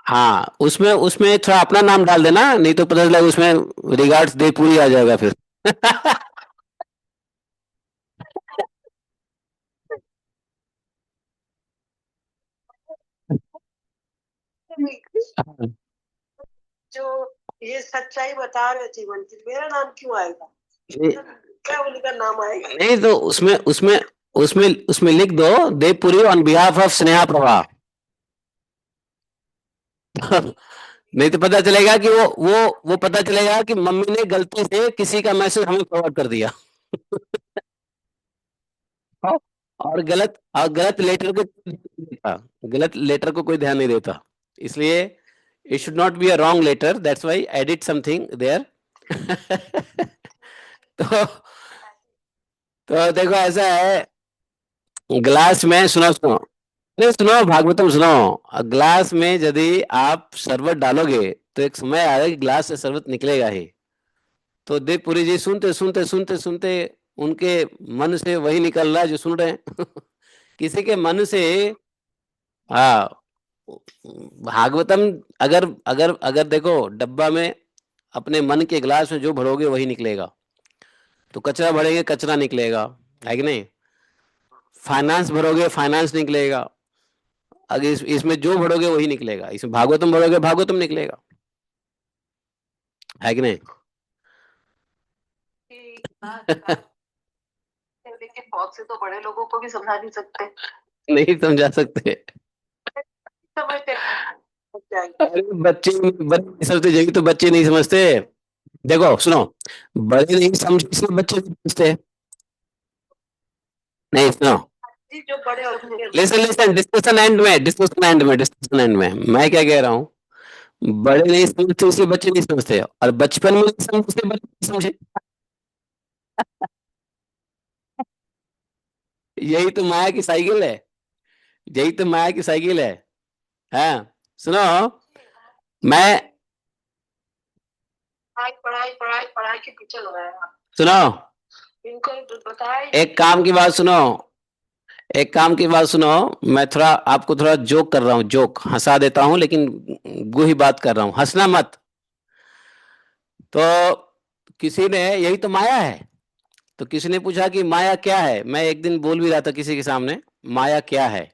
हाँ, उसमें थोड़ा अपना नाम डाल देना, नहीं तो पता चला उसमें रिगार्ड्स देवपुरी आ जाएगा फिर. जो ये सच्चाई बता रहे जीवन की, मेरा नाम क्यों आएगा? नहीं, क्या उनका नाम आएगा? नहीं तो उसमें उसमें उसमें उसमें लिख दो Deopuri on behalf of Sneha Prabha. नहीं तो पता चलेगा कि वो पता चलेगा कि मम्मी ने गलती से किसी का मैसेज हमें फॉरवर्ड कर दिया। और गलत लेटर को देता, गलत लेटर को कोई ध्यान नहीं देता, इसलिए it should not be a wrong letter, that's why edit something there. तो तो देखो ऐसा है, ग्लास में सुनो सुनो, नहीं सुनो भागवतम सुनो, ग्लास में यदि आप शरबत डालोगे तो एक समय आएगा कि ग्लास से शरबत निकलेगा ही। तो देवपुरी जी सुनते सुनते सुनते सुनते उनके मन से वही निकल रहा है जो सुन रहे हैं। किसी के मन से, हाँ, भागवतम, अगर अगर अगर देखो डब्बा में अपने मन के गिलास में जो भरोगे वही निकलेगा, तो कचरा भरेंगे कचरा निकलेगा, है कि नहीं? फाइनेंस भरोगे फाइनेंस निकलेगा, अगर इसमें जो भरोगे वही निकलेगा, इसमें भागवतम भरोगे भागवतम निकलेगा, है कि नहीं? लेकिन बहुत से तो बड़े लोगों को भी समझा नहीं सकते। नहीं समझा सकते। समझते अरे बच्चे बच्चे समझते, यही तो बच्चे नहीं समझते। देखो सुनो, बड़े नहीं समझ इसलिए बच्चे नहीं समझते। नहीं सुनो, जो बड़े होते हैं, लिसन लिसन, डिस्कशन एंड में, डिस्कशन एंड में, डिस्कशन एंड में मैं क्या कह रहा हूँ, बड़े नहीं समझते इसलिए बच्चे नहीं समझते, और बचपन में नहीं समझते बच्चे नहीं समझे। यही तो माया की साइकिल है, यही तो माया की साइकिल है। हाँ सुनो, मैं पढ़ाई पढ़ाई पढ़ाई के पीछे लगाया। सुनो, इनको बताए एक काम की बात सुनो, एक काम की बात सुनो, मैं थोड़ा आपको थोड़ा जोक कर रहा हूँ, जोक हंसा देता हूँ, लेकिन गुही बात कर रहा हूँ, हंसना मत। तो किसी ने, यही तो माया है, तो किसी ने पूछा कि माया क्या है, मैं एक दिन बोल भी रहा था किसी के सामने, माया क्या है।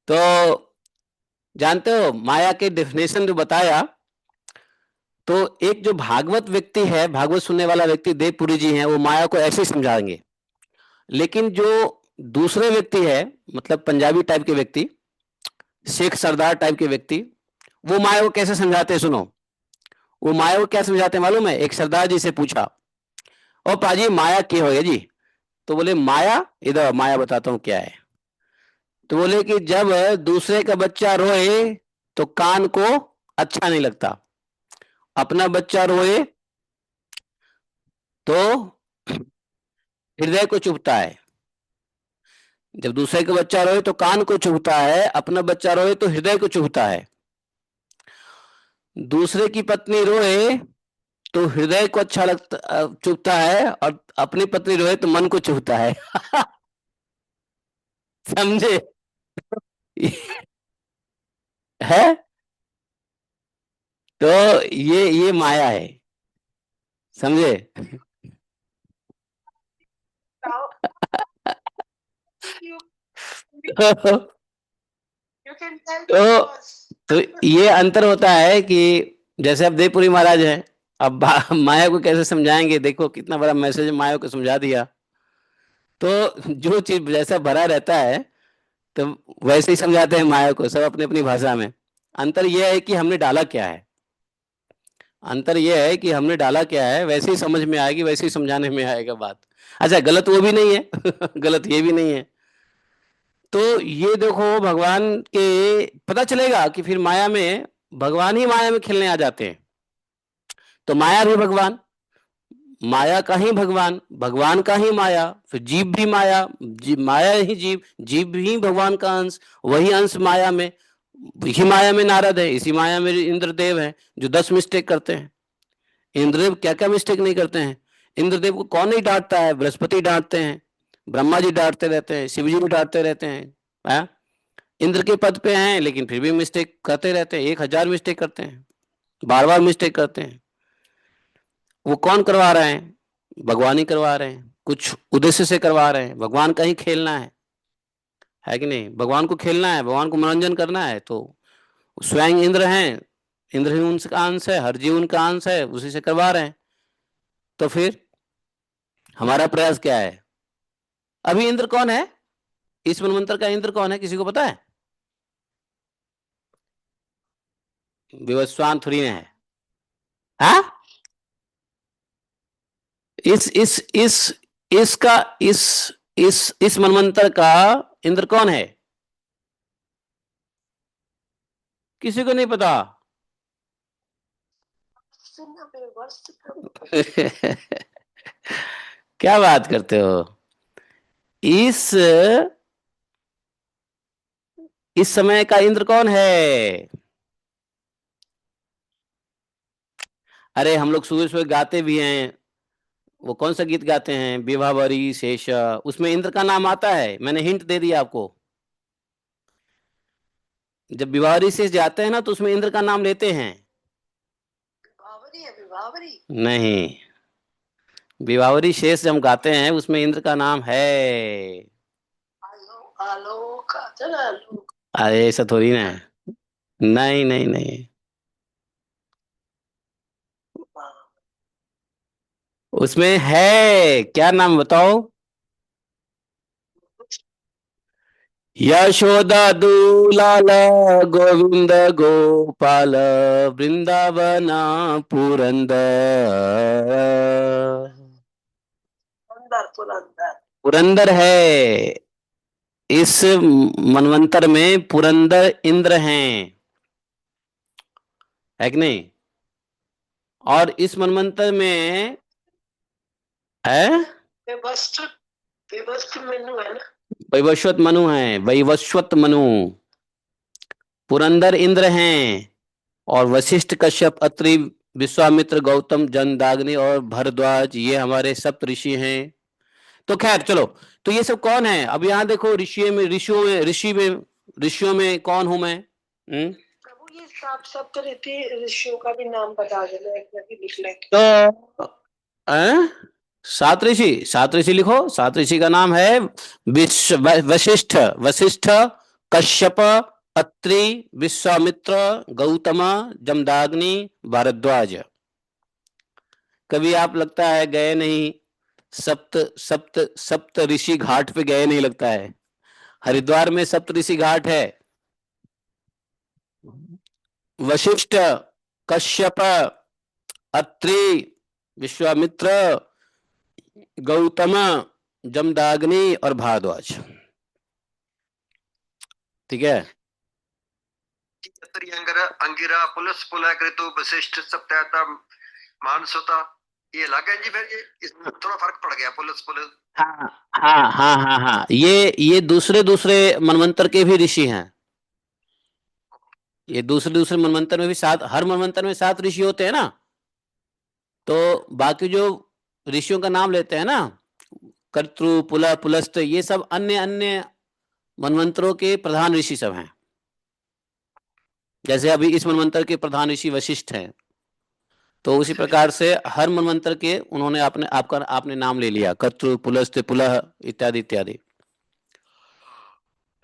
तो जानते हो माया के डेफिनेशन जो बताया, तो एक जो भागवत व्यक्ति है, भागवत सुनने वाला व्यक्ति देवपुरी जी हैं, वो माया को ऐसे ही समझाएंगे, लेकिन जो दूसरे व्यक्ति है, मतलब पंजाबी टाइप के व्यक्ति, शेख सरदार टाइप के व्यक्ति, वो माया को कैसे समझाते हैं सुनो। वो माया को क्या समझाते हैं मालूम है? एक सरदार जी से पूछा, ओ पाजी माया क्या हो गया जी? तो बोले माया, इधर माया बताता हूँ क्या है। तो बोले कि जब दूसरे का बच्चा रोए तो कान को अच्छा नहीं लगता, अपना बच्चा रोए तो हृदय को चुभता है। जब दूसरे का बच्चा रोए तो कान को चुभता है, अपना बच्चा रोए तो हृदय को चुभता है। दूसरे की पत्नी रोए तो हृदय को अच्छा लगता, चुभता है, और अपनी पत्नी रोए तो मन को चुभता है। समझे? है, तो ये माया है, समझे? तो तो ये अंतर होता है कि जैसे अब देवपुरी महाराज हैं, अब माया को कैसे समझाएंगे, देखो कितना बड़ा मैसेज माया को समझा दिया। तो जो चीज जैसा भरा रहता है, तो वैसे ही समझाते हैं माया को, सब अपनी अपनी भाषा में। अंतर यह है कि हमने डाला क्या है, अंतर यह है कि हमने डाला क्या है, वैसे ही समझ में आएगी, वैसे ही समझाने में आएगा बात। अच्छा गलत वो भी नहीं है। गलत ये भी नहीं है। तो ये देखो भगवान के पता चलेगा कि फिर माया में, भगवान ही माया में खेलने आ जाते हैं, तो माया भी भगवान, माया का ही भगवान, भगवान का ही माया, फिर जीव भी माया, माया ही जीव, जीव भी भगवान का अंश, वही अंश माया में, इसी माया में नारद है, इसी माया में इंद्रदेव है, जो 10 मिस्टेक करते हैं। इंद्रदेव क्या क्या मिस्टेक नहीं करते हैं? इंद्रदेव को कौन नहीं डांटता है? बृहस्पति डांटते हैं, ब्रह्मा जी डांटते रहते हैं, शिव जी भी डांटते रहते हैं। है? इंद्र के पद पे हैं लेकिन फिर भी मिस्टेक करते रहते हैं, 1000 मिस्टेक करते हैं, बार बार मिस्टेक करते हैं। वो कौन करवा रहे हैं? भगवान ही करवा रहे हैं, कुछ उद्देश्य से करवा रहे हैं, भगवान का ही खेलना है कि नहीं? भगवान को खेलना है, भगवान को मनोरंजन करना है, तो स्वयं इंद्र हैं, इंद्र ही उनका अंश है, हर जीव उनका अंश है, उसी से करवा रहे हैं। तो फिर हमारा प्रयास क्या है? अभी इंद्र कौन है इस मनवंतर का? इंद्र कौन है, किसी को पता है? विवस्वान थोड़ी है। हाँ, इस इसका इस मनवंतर का इंद्र कौन है? किसी को नहीं पता? क्या बात करते हो? इस समय का इंद्र कौन है? अरे हम लोग सुबह सुबह गाते भी हैं, वो कौन सा गीत गाते हैं? विभावरी शेष, उसमें इंद्र का नाम आता है। मैंने हिंट दे दिया आपको। जब विभावरी शेष जाते हैं ना तो उसमें इंद्र का नाम लेते हैं। विभावरी नहीं, विभावरी शेष जब गाते हैं उसमें इंद्र का नाम है। आलोक, अरे ऐसा थोड़ी ना है। नहीं नहीं नहीं, उसमें है। क्या नाम बताओ? यशोदा दूलाल गोविंद गोपाल वृंदावन पुरंदर। पुरंदर है इस मनवंतर में, पुरंदर इंद्र हैं, है कि नहीं? और इस मनवंतर में है मनु है ना, वैवस्वत मनु है, वैवस्वत मनु। पुरंदर इंद्र हैं, और वशिष्ठ, कश्यप, अत्रि, विश्वामित्र, गौतम, जमदाग्नि और भरद्वाज, ये हमारे सप्त ऋषि हैं। तो खैर चलो, तो ये सब कौन है? अब यहाँ देखो, ऋषियों में कौन हूं मैं? प्रभु ये सप्त ऋषियों का भी नाम बता देना, एक बार लिख ले। तो सात ऋषि लिखो। सात ऋषि का नाम है वशिष्ठ, कश्यप, अत्रि, विश्वामित्र, गौतम, जमदाग्नि, भारद्वाज। कभी आप लगता है गए नहीं, सप्त सप्त सप्त ऋषि घाट पे गए नहीं लगता है? हरिद्वार में सप्त ऋषि घाट है। वशिष्ठ, कश्यप, अत्रि, विश्वामित्र, गौतम, जमदाग्नि और भारद्वाज। ठीक है। अंगिरा, पुलस, पुलह, कृतु, वशिष्ठ, सप्ताहता, मानसोता, ये अलग है जी। फिर ये इसमें थोड़ा फर्क पड़ गया, पुलस पुलस। हाँ हाँ हाँ हाँ हाँ, ये दूसरे मनवंतर के भी ऋषि हैं। ये दूसरे मनवंतर में भी हर मनवंतर में 7 ऋषि होते हैं ना। तो बाकी जो ऋषियों का नाम लेते हैं ना, कर्तृ, पुलह, पुलस्त, ये सब अन्य अन्य मनवंतरों के प्रधान ऋषि सब हैं। जैसे अभी इस मनवंतर के प्रधान ऋषि वशिष्ठ हैं, तो उसी प्रकार से हर मनवंतर के उन्होंने आपने नाम ले लिया, कर्तृ, पुलस्त, पुलह इत्यादि इत्यादि।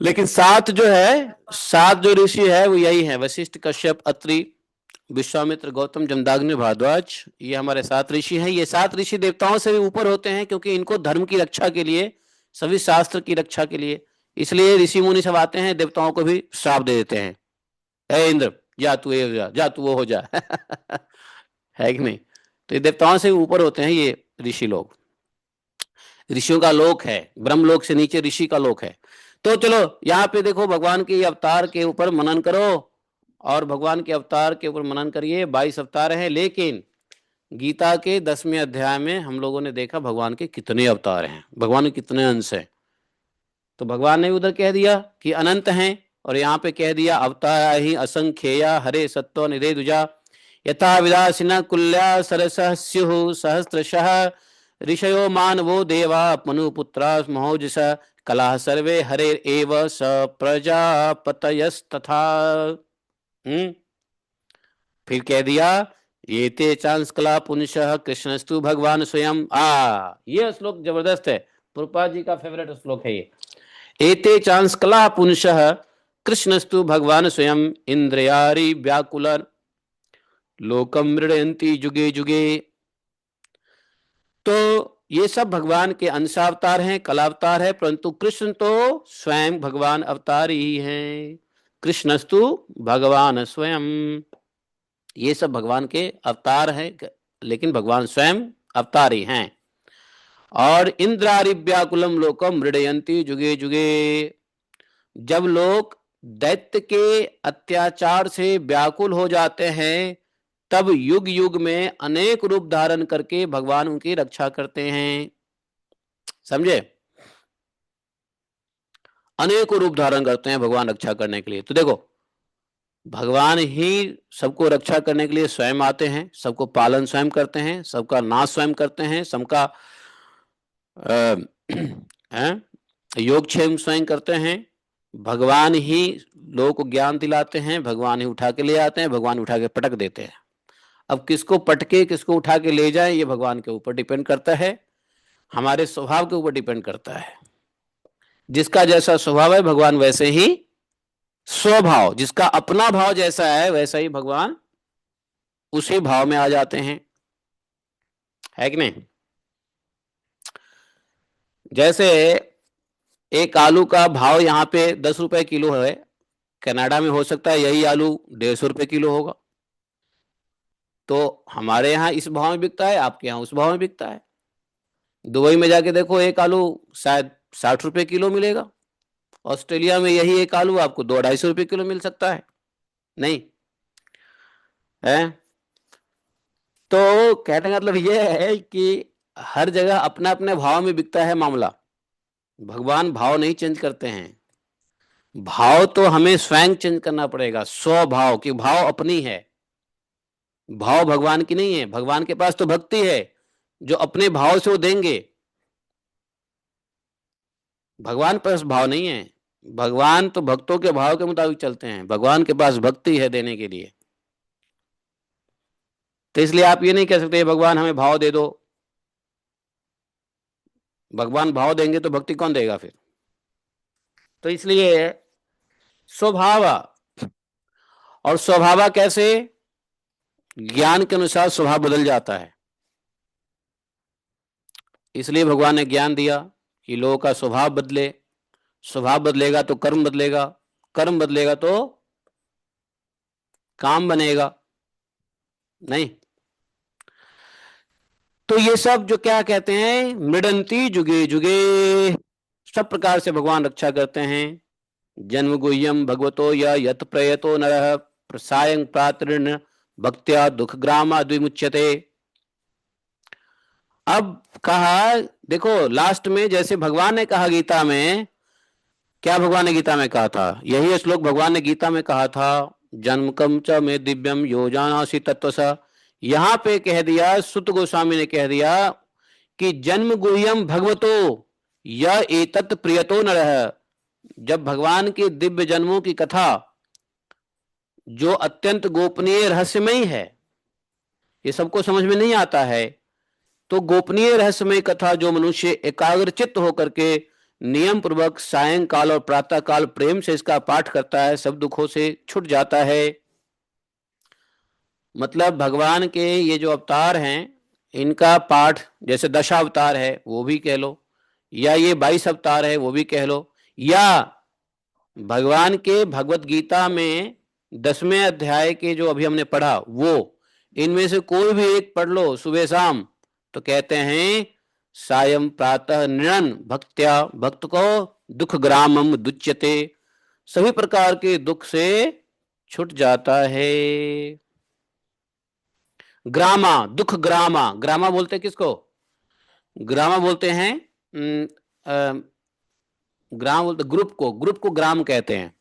लेकिन 7 जो ऋषि है वो यही है, वशिष्ठ, कश्यप, अत्रि, विश्वामित्र, गौतम, जमदाग्नि, भारद्वाज। ये हमारे 7 ऋषि हैं। ये 7 ऋषि देवताओं से भी ऊपर होते हैं, क्योंकि इनको धर्म की रक्षा के लिए, सभी शास्त्र की रक्षा के लिए, इसलिए ऋषि मुनि सब आते हैं, देवताओं को भी श्राप दे देते हैं, हे इंद्र जा तू ये हो जा, जा तू वो हो जा। है कि नहीं? तो ये देवताओं से भी ऊपर होते हैं ये ऋषि लोग। ऋषियों का लोक है, ब्रह्मलोक से नीचे ऋषि का लोक है। तो चलो यहाँ पे देखो, भगवान के अवतार के ऊपर मनन करो, और भगवान के अवतार के ऊपर मनन करिए। 22 अवतार हैं, लेकिन गीता के 10वें अध्याय में हम लोगों ने देखा भगवान के कितने अवतार हैं, भगवान के कितने अंश हैं। तो भगवान ने उधर कह दिया कि अनंत हैं, और यहाँ पे कह दिया अवतार ही असंख्येया हरे सत्व निधे दुजा, यथा विदासिना कुल्या सरसः स्युः सहस्रशः, ऋषयो मानवो देवा मनुपुत्रा महोजस, कला सर्वे हरे एव स प्रजापतयस्तथा। फिर कह दिया ये ते चांस कला पुंसः कृष्णस्तु भगवान स्वयं। ये श्लोक जबरदस्त है, प्रभुपाद जी का फेवरेट श्लोक है ये। एते चांस कला पुंसः कृष्णस्तु भगवान स्वयं इंद्रियारि व्याकुलन लोकम मृडयन्ति जुगे जुगे। तो ये सब भगवान के अंशावतार हैं, कलावतार है, परंतु कृष्ण तो स्वयं भगवान अवतार ही हैं। कृष्णस्तु भगवान स्वयं, ये सब भगवान के अवतार हैं, लेकिन भगवान स्वयं अवतार ही हैं। और इंद्रारि व्याकुलम लोकम मृडयन्ति जुगे जुगे, जब लोग दैत्य के अत्याचार से व्याकुल हो जाते हैं तब युग युग में अनेक रूप धारण करके भगवान उनकी रक्षा करते हैं। समझे? अनेक रूप धारण करते हैं भगवान रक्षा करने के लिए। तो देखो, भगवान ही सबको रक्षा करने के लिए स्वयं आते हैं, सबको पालन स्वयं करते हैं, सबका नाश स्वयं करते हैं, सबका योगक्षेम स्वयं करते हैं। भगवान ही लोगों को ज्ञान दिलाते हैं, भगवान ही उठा के ले आते हैं, भगवान उठा के पटक देते हैं। अब किसको पटके किसको उठा के ले जाए ये भगवान के ऊपर डिपेंड करता है, हमारे स्वभाव के ऊपर डिपेंड करता है। जिसका जैसा स्वभाव है भगवान वैसे ही स्वभाव, जिसका अपना भाव जैसा है वैसा ही भगवान उसी भाव में आ जाते हैं, है कि नहीं? जैसे एक आलू का भाव यहाँ पे 10 रुपए किलो है, कनाडा में हो सकता है यही आलू 150 रुपए किलो होगा। तो हमारे यहाँ इस भाव में बिकता है, आपके यहाँ उस भाव में बिकता है। दुबई में जाके देखो एक आलू शायद 60 रुपए किलो मिलेगा, ऑस्ट्रेलिया में यही एक आलू आपको 200-250 रुपए किलो मिल सकता है, नहीं है? तो कहने का मतलब यह है कि हर जगह अपना अपने भाव में बिकता है मामला। भगवान भाव नहीं चेंज करते हैं, भाव तो हमें स्वयं चेंज करना पड़ेगा, स्वभाव की भाव अपनी है, भाव भगवान की नहीं है। भगवान के पास तो भक्ति है, जो अपने भाव से वो देंगे। भगवान के पास भाव नहीं है, भगवान तो भक्तों के भाव के मुताबिक चलते हैं, भगवान के पास भक्ति है देने के लिए। तो इसलिए आप ये नहीं कह सकते भगवान हमें भाव दे दो। भगवान भाव देंगे तो भक्ति कौन देगा फिर? तो इसलिए स्वभाव, और स्वभाव कैसे? ज्ञान के अनुसार स्वभाव बदल जाता है। इसलिए भगवान ने ज्ञान दिया कि लोगों का स्वभाव बदले, स्वभाव बदलेगा तो कर्म बदलेगा, कर्म बदलेगा तो काम बनेगा, नहीं? तो ये सब जो क्या कहते हैं, मृडंती जुगे जुगे, सब प्रकार से भगवान रक्षा करते हैं। जन्म गुह्यम भगवतो या यत प्रयतो नरः प्रसायं प्रातृण भक्त्या दुख ग्रामा द्विमुच्यते। अब कहा, देखो लास्ट में जैसे भगवान ने कहा गीता में, क्या भगवान ने गीता में कहा था? यही श्लोक भगवान ने गीता में कहा था, जन्मकम च में दिव्यम योजानासी तत्वसा। यहां पे कह दिया, सुत गोस्वामी ने कह दिया कि जन्म गुह्यम भगवतो या एतत् प्रियतो नरः। जब भगवान के दिव्य जन्मों की कथा जो अत्यंत गोपनीय रहस्यमयी है, ये सबको समझ में नहीं आता है, तो गोपनीय रहस्यमय कथा जो मनुष्य एकाग्रचित्त होकर के नियम पूर्वक सायंकाल और प्रातः काल प्रेम से इसका पाठ करता है, सब दुखों से छूट जाता है। मतलब भगवान के ये जो अवतार हैं इनका पाठ, जैसे दशावतार है वो भी कह लो, या ये 22 अवतार है वो भी कह लो, या भगवान के भगवत गीता में 10वें अध्याय के जो अभी हमने पढ़ा वो, इनमें से कोई भी एक पढ़ लो सुबह शाम, तो कहते हैं सायं प्रातः नृण भक्त्या, भक्त को दुख ग्रामम दुच्यते, सभी प्रकार के दुख से छूट जाता है। ग्रामा, दुख ग्रामा, ग्रामा बोलते किसको? ग्रामा बोलते हैं ग्राम बोलते ग्रुप को, ग्रुप को ग्राम कहते हैं।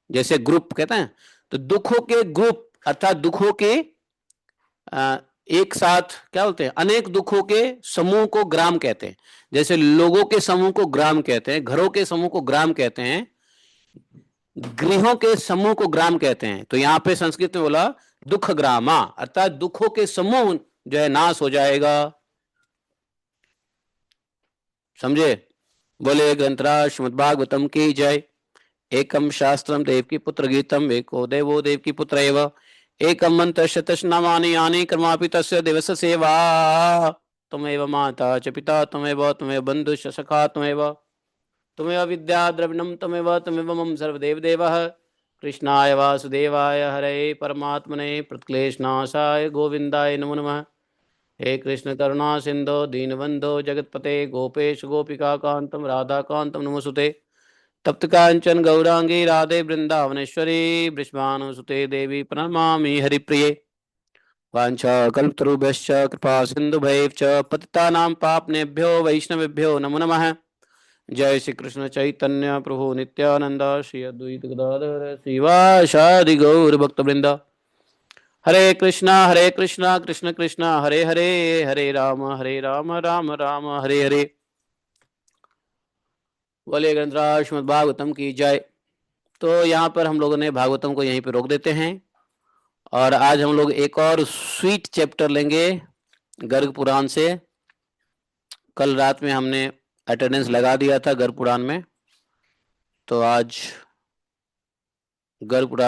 जैसे ग्रुप कहते हैं, तो दुखों के ग्रुप अर्थात दुखों के एक साथ क्या बोलते हैं, अनेक दुखों के समूह को ग्राम कहते हैं। जैसे लोगों के समूह को ग्राम कहते हैं, घरों के समूह को ग्राम कहते हैं, गृहों के समूह को ग्राम कहते हैं। तो यहाँ पे संस्कृत में बोला दुख ग्रामा, अर्थात दुखों के समूह जो है नाश हो जाएगा। समझे? बोले ग्रंथराज श्रीमद्भागवतम की जय। एकम शास्त्रम देवकी पुत्र गीतम एको देवो देवकी पुत्र एव एकम मंत्र शतशनामानि यानि कर्मापि तस्य दिवस सेवा त्वमेव माता च पिता त्वमेव बंधुश्च सखा त्वमेव विद्या द्रविणम त्वमेव मम सर्वदेव देवः कृष्णाय वासुदेवाय हरे परमात्मने प्रतिक्लेशनाशाय गोविंदाय नमो नमः। हे कृष्ण करुणा सिंधो दीनबंधो जगतपते गोपेश गोपिका कांतम राधाकांतम नमोस्तुते तप्त कांचन गौरांगी राधे वृंदावनेश्वरी वृषभानुसुते देवी प्रणमामि हरिप्रिये वाञ्छाकल्पतरुभ्यश्च कृपा सिन्धुभैश्च पतितानां पापनेभ्यो वैष्णवेभ्यो नमो नमः। जय श्री कृष्ण चैतन्य प्रभु नित्यानंद श्री अद्वैत गदाधर श्रीवासादि गौर भक्तवृंद। हरे कृष्णा कृष्ण कृष्ण हरे हरे हरे राम राम राम हरे हरे। बोले ग्रंथराज श्रीमद् भागवतम की जय। तो यहाँ पर हम लोगों ने भागवतम को यहीं पे रोक देते हैं और आज हम लोग एक और स्वीट चैप्टर लेंगे गर्ग पुराण से। कल रात में हमने अटेंडेंस लगा दिया था गर्ग पुराण में, तो आज गर्ग पुराण